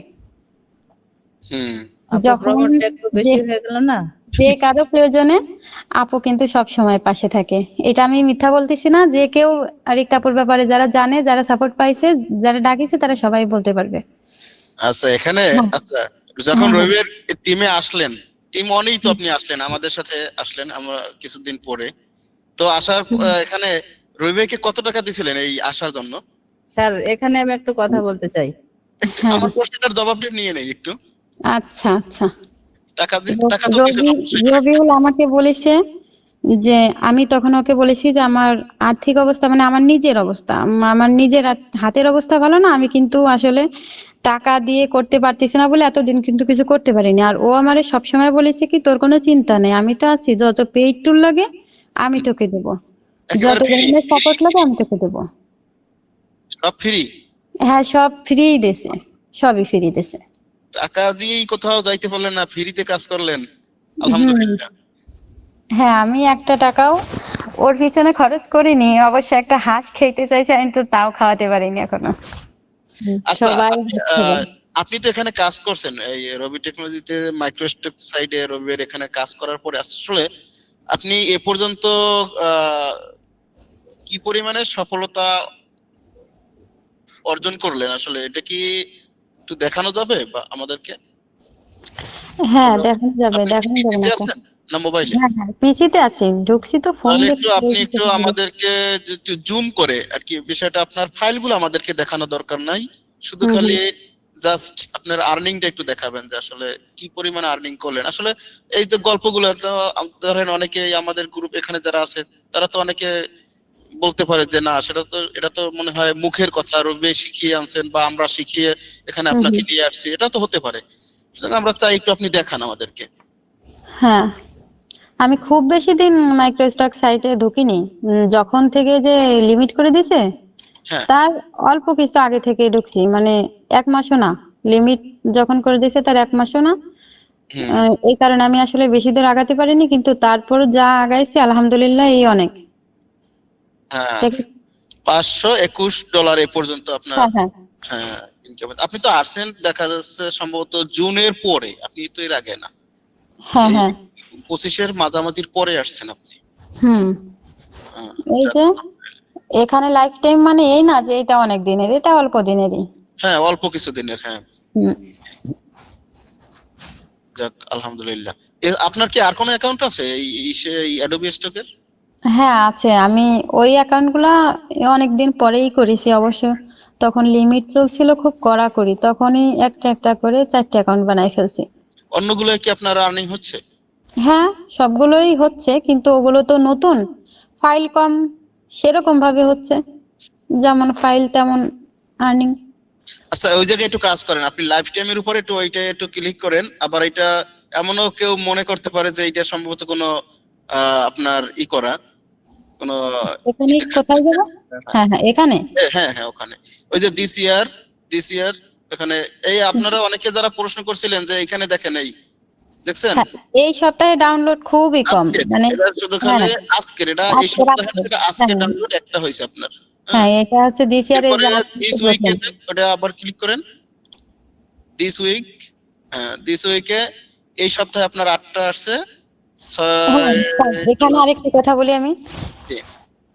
[SPEAKER 1] হুম।
[SPEAKER 3] আপু
[SPEAKER 2] যখন
[SPEAKER 3] প্রমাণটা একটু
[SPEAKER 2] যে
[SPEAKER 3] বেশি হয়ে গেল না?
[SPEAKER 2] যে কারো প্রয়োজনে আপু কিন্তু সব সময় পাশে থাকে। এটা আমি মিথ্যা বলতেছি না, যে কেউ রিক্তা আপুর ব্যাপারে যারা জানে, যারা সাপোর্ট পাইছে, যারা ডাকিছে, তারা সবাই বলতে পারবে।
[SPEAKER 1] আচ্ছা এখানে,
[SPEAKER 2] হ্যাঁ
[SPEAKER 1] আচ্ছা যখন
[SPEAKER 2] হ্যাঁ
[SPEAKER 1] রবির টিমে আসলেন, টিম ওয়ানেই তো আপনি আসলেন, আমাদের সাথে আসলেন আমরা কিছুদিন পরে। তো আসার এখানে রবিকে কত টাকা দিছিলেন এই আসার জন্য?
[SPEAKER 3] স্যার এখানে আমি একটু কথা বলতে চাই।
[SPEAKER 2] হ্যাঁ।
[SPEAKER 1] আমার প্রশ্নটার জবাবটা নিয়ে নেই একটু।
[SPEAKER 2] আচ্ছা আচ্ছা।
[SPEAKER 1] টাকা তো দিছেন
[SPEAKER 2] রবি
[SPEAKER 1] অবশ্যই।
[SPEAKER 2] রবিউল আমাকে বলেছে যে, আমি তখন ওকে বলেছি যে আমার আর্থিক অবস্থা, মানে আমার নিজের অবস্থা, আমার নিজের হাতের অবস্থা ভালো না, আমি কিন্তু আসলে টাকা দিয়ে করতে পারতেছি না বলে এতদিন কিন্তু কিছু করতে পারিনি। আর ও আমারে সবসময় বলেছে কি, তোর কোনো চিন্তা নেই, আমি তো আছি, যত পেইড টুল লাগে আমি তোকে দেবো,
[SPEAKER 1] একেবারে
[SPEAKER 2] যত
[SPEAKER 1] ফ্রি,
[SPEAKER 2] ধরনের সাপোর্ট লাগে আমি তোকে দেবো।
[SPEAKER 1] সব ফ্রি।
[SPEAKER 2] হ্যাঁ সব ফ্রি দিছে, সবই ফ্রি দিছে।
[SPEAKER 1] টাকা দিয়েই কোথাও যাইতে পারলেন না, ফ্রিতে কাজ করলেন,
[SPEAKER 2] হুম।
[SPEAKER 1] আলহামদুলিল্লাহ।
[SPEAKER 2] হ্যাঁ আমি একটা টাকাও ওর পিছনে খরচ করিনি, অবশ্য একটা হাঁস খেতে চাইছে, আমি তো তাও খাওয়াতে পারিনি এখনো।
[SPEAKER 1] আচ্ছা
[SPEAKER 2] সবাই
[SPEAKER 1] আহ, আপনি তো এখানে কাজ করছেন এই রবি টেকনোলজিতে, মাইক্রোস্টেক সাইডে রবির এখানে কাজ করার পরে আসলে আপনি এ পর্যন্ত আহ, কি পরিমাণে সফলতা অর্জন করলেন আসলে, এটা কি একটু দেখানো যাবে বা আমাদেরকে?
[SPEAKER 2] হ্যাঁ
[SPEAKER 1] আসলে
[SPEAKER 2] দেখানো যাবে,
[SPEAKER 1] আপনি কি
[SPEAKER 2] দেখানো যাবে
[SPEAKER 1] পিসিতে
[SPEAKER 2] না কেন?
[SPEAKER 1] আছেন না মোবাইলে?
[SPEAKER 2] হ্যাঁ হ্যাঁ পিসিতে আছি, ঢুকছি তো ফোন
[SPEAKER 1] তাহলে একটু
[SPEAKER 2] দেখে।
[SPEAKER 1] আপনি একটু আমাদেরকে একটু জুম করে আর কি বিষয়টা, আপনার ফাইলগুলো আমাদেরকে দেখানো দরকার নাই, শুধু
[SPEAKER 2] হুম
[SPEAKER 1] খালি
[SPEAKER 2] হুম
[SPEAKER 1] জাস্ট আপনার আর্নিংটা একটু দেখাবেন যে আসলে কি পরিমাণ আর্নিং করলেন আসলে। এই যে গল্পগুলো তো ধরেন অনেকে আমাদের গ্রুপ এখানে যারা আছে তারা তো অনেকে বলতে পারে যে না সেটা তো, এটা তো মনে হয় মুখের কথা, রবি শিখিয়ে আনছেন বা আমরা শিখিয়ে এখানে
[SPEAKER 2] হুম
[SPEAKER 1] আপনাকে
[SPEAKER 2] হুম।
[SPEAKER 1] নিয়ে আসছি, এটা তো হতে পারে। সুতরাং আমরা চাই একটু আপনি দেখান আমাদেরকে।
[SPEAKER 2] হ্যাঁ আমি খুব বেশি দিন মাইক্রোস্টক সাইটে ঢুকিনি। যখন থেকে যে লিমিট করে দিছে
[SPEAKER 1] হ্যাঁ।
[SPEAKER 2] তার অল্প কিছু আগে থেকে ঢুকছি, মানে 1 মাসও না। লিমিট যখন করে দিয়েছে তার 1 মাসও না।
[SPEAKER 1] হুম।
[SPEAKER 2] এই কারণে আমি আসলে বেশি দূর আগাতে পারিনি, কিন্তু তারপর যা আগাইছি আলহামদুলিল্লাহ এই অনেক।
[SPEAKER 1] হ্যাঁ,
[SPEAKER 2] ঠিক-
[SPEAKER 1] $521 এ পর্যন্ত আপনার।
[SPEAKER 2] হ্যাঁ হ্যাঁ
[SPEAKER 1] হ্যাঁ ইনকাম। আপনি তো আসছেন দেখা যাচ্ছে সম্ভবত জুনের পরে, আপনি তো এর আগে না,
[SPEAKER 2] হ্যাঁ
[SPEAKER 1] এই
[SPEAKER 2] হ্যাঁ
[SPEAKER 1] 25-এর মাঝামাঝির পরে আসছেন আপনি।
[SPEAKER 2] হুম। এই
[SPEAKER 1] যাক,
[SPEAKER 2] যে এখানে লাইফ টাইম মানে এই না যে এটা অনেক দিনের, এটা অল্প দিনেরই।
[SPEAKER 1] হ্যাঁ অল্প কিছুদিনের, হ্যাঁ।
[SPEAKER 2] হুম।
[SPEAKER 1] যাক আলহামদুলিল্লাহ। আপনার কি আর কোনো অ্যাকাউন্ট আছে এই এই অ্যাডোবি স্টকের?
[SPEAKER 2] হ্যাঁ আছে, আমি ওই অ্যাকাউন্টগুলা অনেকদিন পরেই করেছি অবশ্য। তখন লিমিট চলছিল খুব কড়াকড়ি, তখনই একটা একটা করে 4টে অ্যাকাউন্ট বানাই ফেলছি।
[SPEAKER 1] অন্যগুলো কি আপনার আর্নিং হচ্ছে?
[SPEAKER 2] হ্যাঁ সবগুলোই হচ্ছে, কিন্তু ওগুলো তো নতুন, ফাইল কম, সেরকম ভাবে হচ্ছে, যেমন ফাইল তেমন আর্নিং।
[SPEAKER 1] আচ্ছা ওই জায়গায় একটু কাজ করেন, আপনি লাইফ টাইমের উপরে একটু ওইটা একটু ক্লিক করেন। আবার এটা এমনও কেউ মনে করতে পারে যে এটা সম্ভবত কোনো আপনার করা কোনো
[SPEAKER 2] এখানে
[SPEAKER 1] দেখাচ্ছে।
[SPEAKER 2] কোথায় যাবো? হ্যাঁ হ্যাঁ এখানে।
[SPEAKER 1] হ্যাঁ হ্যাঁ ওখানে ওই যে দিস ইয়ার এখানে এই আপনারা অনেকে যারা প্রশ্ন করছিলেন যে এখানে দেখেন, এই দেখছেন
[SPEAKER 2] হ্যাঁ এই সপ্তাহে ডাউনলোড খুবই কম,
[SPEAKER 1] আজকে,
[SPEAKER 2] মানে
[SPEAKER 1] এটা শুধু
[SPEAKER 2] হ্যাঁ
[SPEAKER 1] খালি
[SPEAKER 2] হ্যাঁ
[SPEAKER 1] আজকের, এটা এই
[SPEAKER 2] আজকে
[SPEAKER 1] সপ্তাহে
[SPEAKER 2] রাখছে।
[SPEAKER 1] এটা
[SPEAKER 2] হ্যাঁ
[SPEAKER 1] আজকে ডাউনলোড একটা হয়েছে আপনার। হ্যাঁ
[SPEAKER 2] হ্যাঁ এটা হচ্ছে দিস ইয়ারের
[SPEAKER 1] এরপরে
[SPEAKER 2] যে
[SPEAKER 1] দিস
[SPEAKER 2] আজকে
[SPEAKER 1] উইকে
[SPEAKER 2] প্রথম।
[SPEAKER 1] ওটা আবার ক্লিক করেন, দিস উইক। হ্যাঁ দিস উইকে এই সপ্তাহে আপনার 8টা আসছে।
[SPEAKER 2] হ্যাঁ, স্যার, এখানে আরেকটা কথা বলি আমি।
[SPEAKER 1] জি।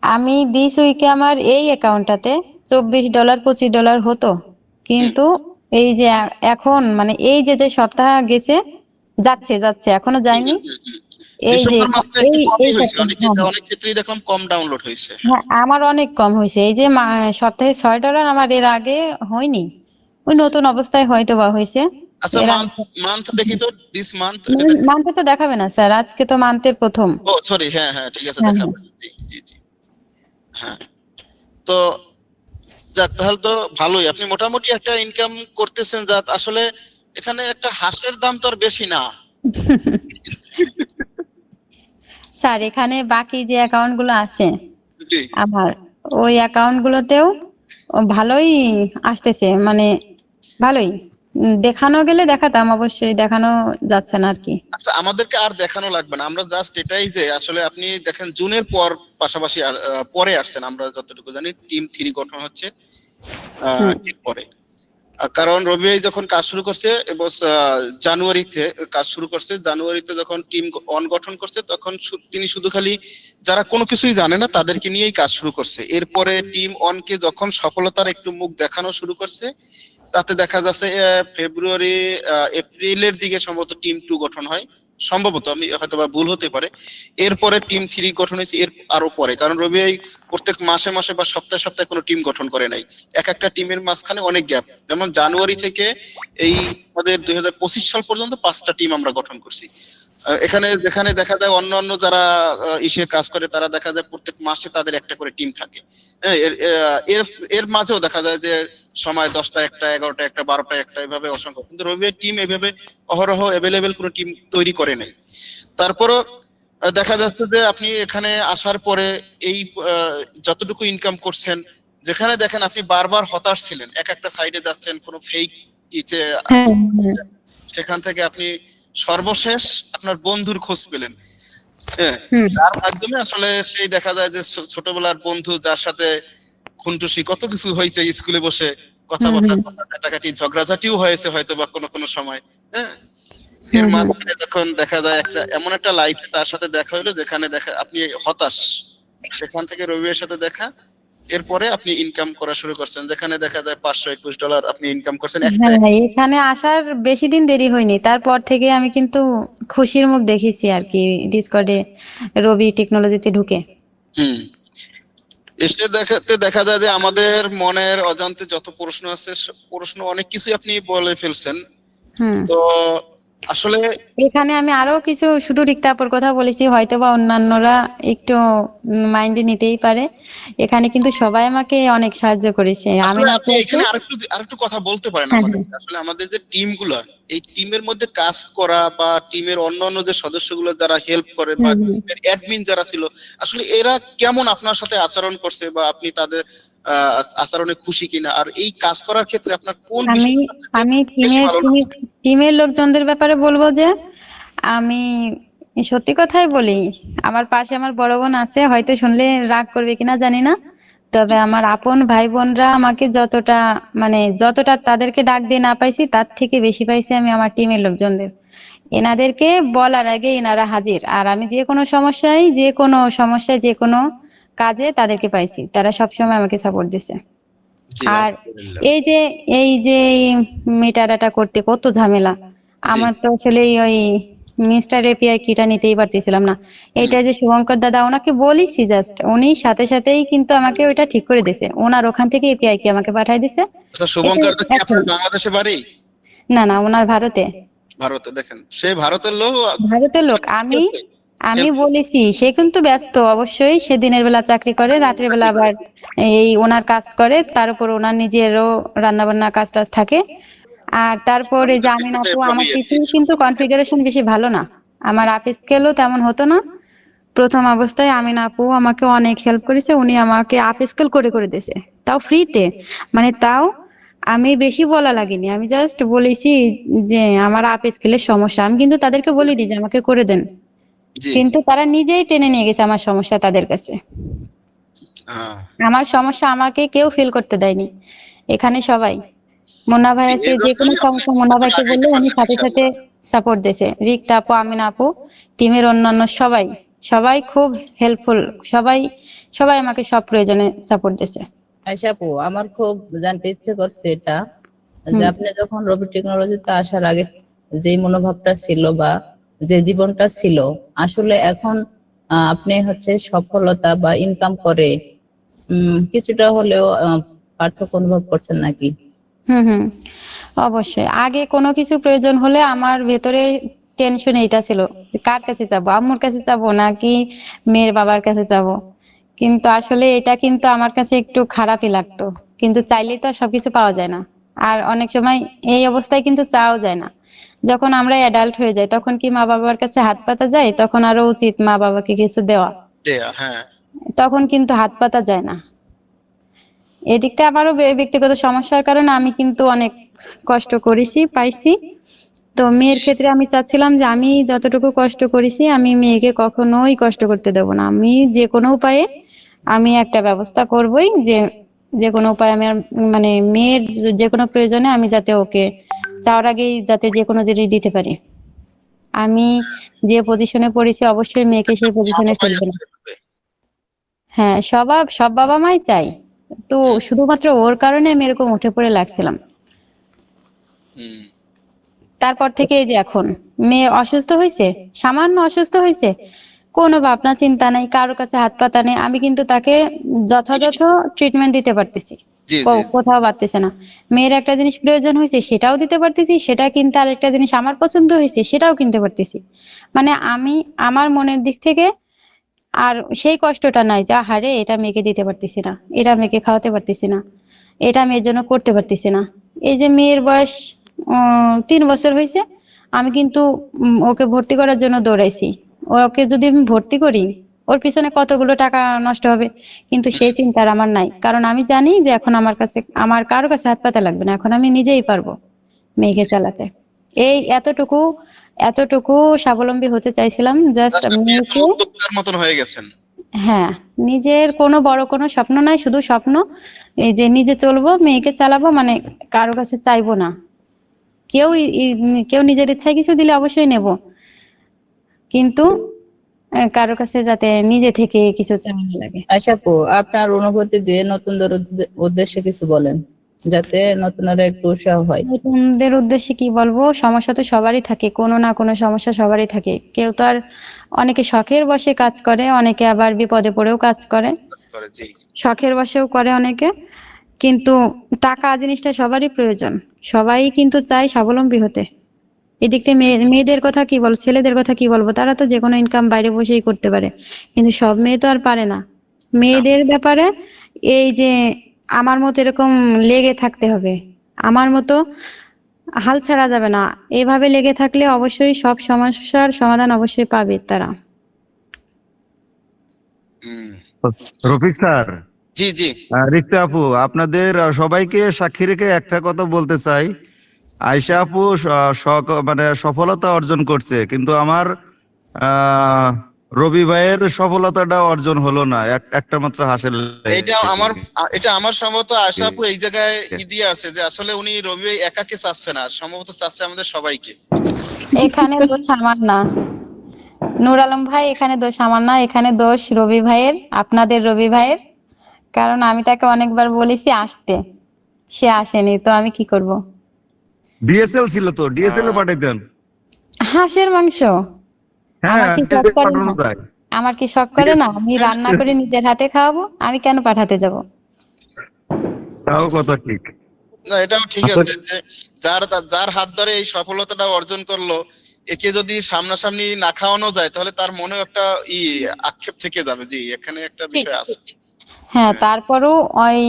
[SPEAKER 2] আমি দিস উইকে আমার এই অ্যাকাউন্টটাতে $24 $25 হতো, কিন্তু এই যে এখন মানে এই যে সপ্তাহ গেছে, যাচ্ছে যাচ্ছে এখনো যায়নি। এই যে
[SPEAKER 1] ডিসেম্বর মাসে
[SPEAKER 2] এই
[SPEAKER 1] একটু
[SPEAKER 2] এই
[SPEAKER 1] কমই হয়েছে,
[SPEAKER 2] সপ্তাহে,
[SPEAKER 1] অনেক
[SPEAKER 2] হ্যাঁ
[SPEAKER 1] ক্ষেত্রে
[SPEAKER 2] হ্যাঁ
[SPEAKER 1] অনেক ক্ষেত্রেই দেখলাম কম ডাউনলোড হয়েছে।
[SPEAKER 2] হ্যাঁ, আমার অনেক কম হয়েছে। এই যে সপ্তাহে $6, আমার এর আগে হয়নি। ওই নতুন অবস্থায় হয়তো বা হয়েছে।
[SPEAKER 1] আচ্ছা,
[SPEAKER 2] এর
[SPEAKER 1] মান্থ
[SPEAKER 2] আগে
[SPEAKER 1] মান্থ দেখি তো, দিস মান্থ এটা দেখেন।
[SPEAKER 2] মান্থে তো দেখাবে না স্যার, আজকে তো মান্থের প্রথম।
[SPEAKER 1] ও সরি, হ্যাঁ হ্যাঁ ঠিক আছে,
[SPEAKER 2] হ্যাঁ হ্যাঁ।
[SPEAKER 1] দেখাবে। জি জি জি। হ্যাঁ, তো যাক, তাহলে তো ভালোই, আপনি মোটামুটি একটা ইনকাম করতেছেন। যা আসলে এখানে একটা হাঁসের দাম তো আর বেশি না।
[SPEAKER 2] স্যার, এখানে বাকি যে অ্যাকাউন্ট গুলো আছে
[SPEAKER 1] জি।
[SPEAKER 2] আমার, ওই অ্যাকাউন্ট গুলোতেও ভালোই আসতেছে, মানে ভালোই। দেখানো গেলে দেখাতাম, অবশ্যই দেখানো যাচ্ছে না আর কি।
[SPEAKER 1] আচ্ছা, আমাদেরকে আর দেখানো লাগবে না, আমরা জাস্ট এটাই যে আসলে আপনি দেখেন জুনের পর পাশাপাশি পরে আসছেন, আমরা যতটুকু জানি টিম 3 গঠন হচ্ছে
[SPEAKER 2] হুম
[SPEAKER 1] এরপরে। কারণ রবি ভাই যখন কাজ শুরু করছে এবং জানুয়ারিতে কাজ শুরু করছে, জানুয়ারিতে যখন টিম অন গঠন করছে তখন তিনি শুধু খালি যারা কোনো কিছুই জানে না তাদেরকে নিয়েই কাজ শুরু করছে। এরপরে টিম অনকে যখন সফলতার একটু মুখ দেখানো শুরু করছে, তাতে দেখা যাচ্ছে ফেব্রুয়ারি এপ্রিলের দিকে সম্ভবত টিম 2 গঠন হয়, সম্ভবত, আমি হয়তো বা ভুল হতে পারে। এরপরে টিম 3 গঠন হয়েছে এর আরো পরে, কারণ রবি ভাই প্রত্যেক মাসে মাসে বা সপ্তাহে সপ্তাহে কোনো টিম গঠন করে নাই। এক একটা টিমের মাঝখানে অনেক গ্যাপ, যেমন জানুয়ারি থেকে এই আমাদের 2025 সাল পর্যন্ত 5টা টিম আমরা গঠন করছি। এখানে যেখানে দেখা যায় অন্য অন্য যারা ইসে কাজ করে তারা দেখা যায় প্রত্যেক মাসে তাদের একটা করে টিম থাকে। হ্যাঁ, এর এর মাঝেও দেখা যায় যে সময় 10টা একটা, 11টা একটা, 12টা একটা, এভাবে অসংখ্য, কিন্তু রবির টিম এভাবে অহরহ অ্যাভেলেবেল কোনো টিম তৈরি করে নাই। তারপরও দেখা যাচ্ছে যে আপনি এখানে আসার পরে এই যতটুকু ইনকাম করছেন, যেখানে দেখেন আপনি বারবার হতাশ ছিলেন, এক একটা সাইডে যাচ্ছেন কোনো ফেক ইতে,
[SPEAKER 2] হ্যাঁ হ্যাঁ।
[SPEAKER 1] সেখান থেকে আপনি সর্বশেষ আপনার বন্ধুর খোঁজ পেলেন। হ্যাঁ,
[SPEAKER 2] হুম
[SPEAKER 1] তার মাধ্যমে আসলে সেই দেখা যায় যে ছোটবেলার বন্ধু যার সাথে খুনটুসি কত কিছু হয়েছে স্কুলে বসে,
[SPEAKER 2] হুম
[SPEAKER 1] কথাবার্তা,
[SPEAKER 2] হুম
[SPEAKER 1] কথা কাটাকাটি, ঝগড়াঝাটিও হয়েছে হয়তো বা কোনো কোনো সময়। হ্যাঁ, এর
[SPEAKER 2] হুম হুম।
[SPEAKER 1] মাঝখানে যখন দেখা যায় একটা এমন একটা লাইফে তার সাথে দেখা হলো যেখানে দেখা আপনি হতাশ, সেখান থেকে রবির সাথে দেখা, এরপরে আপনি ইনকাম করা শুরু করছেন, যেখানে দেখা যায় $521 আপনি ইনকাম করছেন একটা।
[SPEAKER 2] হ্যাঁ, এখানে আসার বেশি দিন দেরি হয়নি, তারপর থেকে আমি কিন্তু খুশির মুখ দেখেছি আর কি, ডিসকর্ডে রবি টেকনোলজিতে ঢুকে।
[SPEAKER 1] হুম, এসে দেখাতে দেখা যায় যে আমাদের মনের অজান্তে যত প্রশ্ন আছে প্রশ্ন অনেক কিছুই আপনি বলে ফেলছেন।
[SPEAKER 2] হুম।
[SPEAKER 1] তো আসলে
[SPEAKER 2] এখানে আমি আরো কিছু শুধু রিক্তাপুর কথা বলেছি, হয়তো বা অন্যান্যরা একটু মাইন্ডে নিতেই পারে। এখানে কিন্তু সবাই আমাকে অনেক সাহায্য করেছে। আমি
[SPEAKER 1] আসলে
[SPEAKER 2] না
[SPEAKER 1] আপনি
[SPEAKER 2] আপু।
[SPEAKER 1] এখানে আরেকটু কথা বলতে পারেন
[SPEAKER 2] হ্যাঁ
[SPEAKER 1] আমাদের।
[SPEAKER 2] হ্যাঁ
[SPEAKER 1] আসলে আমাদের যে টিম গুলা, এই টিমের মধ্যে কাজ করা বা টিমের অন্যান্য যে সদস্যগুলো যারা হেল্প করে বা
[SPEAKER 2] হুম হুম।
[SPEAKER 1] টিমের অ্যাডমিন যারা ছিল, আসলে এরা কেমন আপনার সাথে আচরণ করছে বা আপনি তাদের আচরণে খুশি কিনা, আর এই কাজ করার ক্ষেত্রে আপনার কোন
[SPEAKER 2] আমি
[SPEAKER 1] বিষয়টা সবচেয়ে
[SPEAKER 2] আমি
[SPEAKER 1] বেশি ভালো লাগছে?
[SPEAKER 2] টিমের লোকজনদের ব্যাপারে বলবো যে আমি সত্যি কথাই বলি। আমার পাশে আমার বড় বোন আছে, হয়তো শুনলে রাগ করবে কিনা জানি না, তবে আমার আপন ভাই বোনরা আমাকে যতটা, মানে যতটা তাদেরকে ডাক দিয়ে না পাইছি, তার থেকে বেশি পাইছি আমি আমার টিমের লোকজনদের। এনাদেরকে বলার আগে এনারা হাজির, আর আমি যে কোনো সমস্যায় যে কোনো কাজে তাদেরকে পাইছি, তারা সবসময় আমাকে সাপোর্ট দিছে।
[SPEAKER 1] জি,
[SPEAKER 2] আর
[SPEAKER 1] আলহামদুলিল্লাহ।
[SPEAKER 2] এই যে এই মেটাডাটা করতে কত ঝামেলা,
[SPEAKER 1] জি।
[SPEAKER 2] আমার তো আসলে ওই মিস্টার এপিআই কিটা নিতেই পারতেছিলাম না।
[SPEAKER 1] হুম।
[SPEAKER 2] এটা যে শুভঙ্কর দাদা, ওনাকে বলেছি জাস্ট, উনি সাথে সাথেই কিন্তু আমাকে ওইটা ঠিক করে দিছে, ওনার ওখান থেকে এপিআই কি আমাকে পাঠিয়ে দিছে।
[SPEAKER 1] আচ্ছা,
[SPEAKER 2] এটা
[SPEAKER 1] শুভঙ্কর দা কি
[SPEAKER 2] এখন,
[SPEAKER 1] আপনার বাংলাদেশে বাড়ি?
[SPEAKER 2] না না, ওনার ভারতে।
[SPEAKER 1] ভারতে, দেখেন সে ভারতের লোক।
[SPEAKER 2] ভারতের লোক। আমি আমি বলেছি, সে কিন্তু ব্যস্ত অবশ্যই, সে দিনের বেলা চাকরি করে, রাতের বেলা আবার এই ওনার কাজ করে, তার উপর ওনার নিজেরও রান্না বান্না কাজ টাজ থাকে। আর তারপরে যে আমিন
[SPEAKER 1] বিষয়টা
[SPEAKER 2] আপু, আমার
[SPEAKER 1] এভাবেই আর কি।
[SPEAKER 2] কিছু কিন্তু কনফিগারেশন বেশি ভালো না, আমার আপ স্কেলও তেমন হতো না প্রথম অবস্থায়। আমিন আপু আমাকে অনেক হেল্প করেছে, উনি আমাকে আপ স্কেল করে করে দিয়েছে, তাও ফ্রিতে। মানে তাও আমি বেশি বলা লাগেনি, আমি জাস্ট বলেছি যে আমার আপ স্কেলের সমস্যা, আমি কিন্তু তাদেরকে বলিনি যে আমাকে করে দেন,
[SPEAKER 1] জি।
[SPEAKER 2] কিন্তু তারা নিজেই টেনে নিয়ে গেছে আমার সমস্যা তাদের কাছে।
[SPEAKER 1] হ্যাঁ।
[SPEAKER 2] আমার সমস্যা আমাকে কেউ ফিল করতে দেয়নি, এখানে সবাই। মুন্না ভাই
[SPEAKER 1] জি,
[SPEAKER 2] আছে,
[SPEAKER 1] এই
[SPEAKER 2] যে কোনো
[SPEAKER 1] জন্যই আপনি
[SPEAKER 2] সমস্যা মুন্না
[SPEAKER 1] এতটা
[SPEAKER 2] ভাইকে বললে
[SPEAKER 1] আগাইতে
[SPEAKER 2] উনি
[SPEAKER 1] পারছেন
[SPEAKER 2] সাথে সাথে
[SPEAKER 1] ইনশাআল্লাহ।
[SPEAKER 2] সাপোর্ট দিয়েছে, রিক্তা আপু, আমিনা আপু, টিমের অন্যান্য সবাই সবাই খুব হেল্পফুল, সবাই সবাই আমাকে সব প্রয়োজনে সাপোর্ট দিয়েছে।
[SPEAKER 3] আয়শা আপু, আমার খুব জানতে ইচ্ছে করছে এটা, যে
[SPEAKER 2] হুম।
[SPEAKER 3] আপনি যখন রবি টেকনোলজিতে আসার আগে যে মনোভাবটা ছিল বা যে জীবনটা ছিল, আসলে এখন আপনি হচ্ছে সফলতা বা ইনকাম করে কিছুটা হলেও পার্থক্য অনুভব করছেন নাকি?
[SPEAKER 2] হুম হুম, অবশ্যই। আগে কোনো কিছু প্রয়োজন হলে আমার ভেতরে টেনশন এইটা ছিল, কার কাছে যাবো, আম্মুর কাছে যাবো নাকি মেয়ের বাবার কাছে যাব। কিন্তু আসলে এটা কিন্তু আমার কাছে একটু খারাপই লাগতো, কিন্তু চাইলেই তো আর সবকিছু পাওয়া যায় না। আর অনেক সময় এই অবস্থায় কিন্তু চাওয়া যায় না। যখন আমরা অ্যাডাল্ট হয়ে যাই তখন কি মা বাবার কাছে হাত পাতা যায়? তখন আরো উচিত মা বাবাকে কিছু দেওয়া।
[SPEAKER 1] হ্যাঁ।
[SPEAKER 2] তখন কিন্তু হাত পাতা যায় না। এদিকটা আমারও ব্যক্তিগত সমস্যার কারণে আমি কিন্তু অনেক কষ্ট করেছি, পাইছি। তো মেয়ের ক্ষেত্রে আমি চাচ্ছিলাম যে আমি যতটুকু কষ্ট করেছি আমি মেয়েকে কখনোই কষ্ট করতে দেব না। আমি যে কোনো উপায়ে আমি একটা ব্যবস্থা করবই, যে যে কোনো উপায়ে আমি মানে মেয়ের যে কোনো প্রয়োজনে আমি যাতে ওকে চাওয়ার আগেই যাতে যে কোনো জিনিস দিতে পারি। আমি যে পজিশনে পড়েছি অবশ্যই মেয়েকে সেই
[SPEAKER 1] মা
[SPEAKER 2] পজিশনে
[SPEAKER 1] বাবাই
[SPEAKER 2] ফেলবো না।
[SPEAKER 1] আসলে দেবে।
[SPEAKER 2] হ্যাঁ, সব বাবা মাই চাই। তো শুধুমাত্র ওর কারণে আমি এরকম উঠে পড়ে লাগছিলাম।
[SPEAKER 1] হুম।
[SPEAKER 2] তারপর থেকে এই যে এখন মেয়ে অসুস্থ হয়েছে, সামান্য অসুস্থ হয়েছে, কোনো ভাবনা চিন্তা নাই, কারোর কাছে হাত পাতা নেই, আমি কিন্তু তাকে যথাযথ ট্রিটমেন্ট দিতে পারতেছি।
[SPEAKER 1] জি জি।
[SPEAKER 2] কোথাও পারতেছে না। মেয়ের একটা জিনিস প্রয়োজন হয়েছে সেটাও দিতে পারতেছি, সেটা কিনতে আরেকটা জিনিস আমার পছন্দ হয়েছে সেটাও কিনতে পারতেছি। মানে আমি আমার মনের দিক থেকে আর সেই কষ্টটা নাই যে আহারে এটা মেয়েকে দিতে পারতেছি না, এটা মেয়েকে খাওয়াতে পারতেছি না, এটা মেয়ের জন্য করতে পারতেছি না। এই যে মেয়ের বয়স 3 বছর হয়েছে, আমি কিন্তু ওকে ভর্তি করার জন্য দৌড়াইছি। ওকে যদি আমি ভর্তি করি ওর পিছনে কতগুলো টাকা নষ্ট হবে, কিন্তু সেই চিন্তা আর আমার নাই, কারণ আমি জানি যে এখন আমার কাছে আমার কারো কাছে হাত পাতা লাগবে না, এখন আমি নিজেই পারবো মেয়েকে চালাতে। এই এতটুকু এতটুকু স্বাবলম্বী হতে চাইছিলাম, জাস্ট
[SPEAKER 1] জাস্ট আপনি এখন
[SPEAKER 2] মেয়েকে।
[SPEAKER 1] উদ্যোক্তার মতন হয়ে গেছেন।
[SPEAKER 2] হ্যাঁ, নিজের কোনো বড় কোনো স্বপ্ন নাই, শুধু স্বপ্ন এই যে নিজে চলবো, মেয়েকে চালাবো, মানে কারো কাছে চাইবো না। কেউ কেউ নিজের ইচ্ছায় কিছু দিলে অবশ্যই নেব, কিন্তু কারো কাছে যাতে নিজে থেকে কিছু চাওয়া না লাগে।
[SPEAKER 3] আয়শা আপু, আপনার অনুভূতি দিয়ে নতুনদের উদ্দেশ্যে কিছু বলেন, যাতে নতুনরা একটু উৎসাহ হয়।
[SPEAKER 2] নতুনদের উদ্দেশ্যে কি বলবো, সমস্যা তো সবারই থাকে, কোনো না কোনো সমস্যা সবারই থাকে। কেউ তো আর, অনেকে শখের বশে কাজ করে, অনেকে আবার বিপদে পড়েও কাজ করে,
[SPEAKER 1] কাজ করে, জি।
[SPEAKER 2] শখের বশেও করে অনেকে। কিন্তু টাকা জিনিসটা সবারই প্রয়োজন, সবাই কিন্তু চায় স্বাবলম্বী হতে। এদিক থেকে মেয়েদের কথা কি বল, ছেলেদের কথা কি বলবো, তারা তো যে কোনো ইনকাম বাইরে বসেই করতে পারে, কিন্তু সব মেয়ে তো আর পারে না।
[SPEAKER 1] না।
[SPEAKER 2] মেয়েদের ব্যাপারে এই যে আমার মতো এরকম লেগে থাকতে হবে, আমার মতো হাল ছাড়া যাবে না, এভাবে লেগে থাকলে অবশ্যই সব সমস্যার সমাধান অবশ্যই পাবে তারা।
[SPEAKER 1] হুম।
[SPEAKER 4] রফিক স্যার,
[SPEAKER 1] জি জি।
[SPEAKER 4] রিক্তা আপু, আপনাদের সবাইকে সাক্ষী রেখে একটা কথা বলতে চাই। আয়শা আপু মানে সফলতা অর্জন করছে, কিন্তু আমার আহ রবি ভাইয়ের সফলতাটা অর্জন হলো না, একটা মাত্র হাসিল
[SPEAKER 1] এটা আমার
[SPEAKER 4] লেগে।
[SPEAKER 1] এটা আমার সম্ভবত আশা আপু এই জায়গায় দিয়ে আছে যে আসলে উনি রবি একাকে চাচ্ছে না, সম্ভবত চাচ্ছে আমাদের সবাইকে।
[SPEAKER 2] এখানে দোষ আমার না, নূর আলম ভাই, এখানে দোষ আমার না, এখানে দোষ রবি ভাইয়ের, আপনাদের রবি ভাইয়ের। কারণ আমি তাকে অনেকবার বলেছি আসতে, সে আসেনি, তো আমি কি করব।
[SPEAKER 4] ডিএসএল ছিল তো, ডিএসএল এ
[SPEAKER 1] আহ,
[SPEAKER 4] পাঠাইতেন।
[SPEAKER 2] হাঁসের মাংস
[SPEAKER 4] হ্যাঁ,
[SPEAKER 2] আমার কি শখ
[SPEAKER 4] DSL
[SPEAKER 2] করে
[SPEAKER 4] পাঠানো
[SPEAKER 2] না?
[SPEAKER 4] যায়।
[SPEAKER 2] আমার কি শখ করে না আমি রান্না করে নিজের হাতে খাওয়াবো? আমি কেন পাঠাতে যাব?
[SPEAKER 4] তাও কথা ঠিক।
[SPEAKER 1] না, এটাও ঠিক আছে যে যার যার হাত ধরে এই সফলতাটা অর্জন করলো, একে যদি সামনাসামনি না খাওয়ানো যায় তাহলে তার মনেও একটা আক্ষেপ থেকে যাবে। জি, এখানে একটা বিষয় আছে।
[SPEAKER 2] হ্যাঁ, তারপরও ওই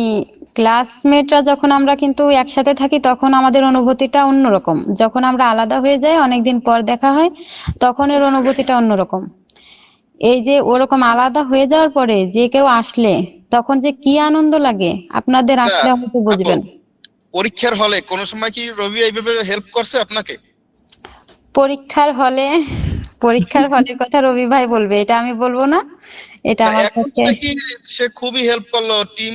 [SPEAKER 2] ক্লাসমেটরা যখন আমরা কিন্তু একসাথে থাকি তখন আমাদের অনুভূতিটা অন্যরকম, যখন আমরা আলাদা হয়ে যাই অনেকদিন পর দেখা হয় তখন এর অনুভূতিটা অন্যরকম। এই যে ওরকম আলাদা হয়ে যাওয়ার পরে যে কেউ আসলে তখন যে কি আনন্দ লাগে আপনাদের
[SPEAKER 1] আচ্ছা
[SPEAKER 2] আসলে হয়তো
[SPEAKER 1] আপু,
[SPEAKER 2] বুঝবেন।
[SPEAKER 1] পরীক্ষার হলে কোনো সময় কি রবি এইভাবে হেল্প করছে আপনাকে?
[SPEAKER 2] পরীক্ষার হলে পরীক্ষার হলের কথা রবি ভাই বলবে, এটা আমি বলবো না। এটা
[SPEAKER 1] না,
[SPEAKER 2] আমার
[SPEAKER 1] এখন তো
[SPEAKER 2] পক্ষে
[SPEAKER 1] দেখি সে খুবই হেল্প করলো, টিম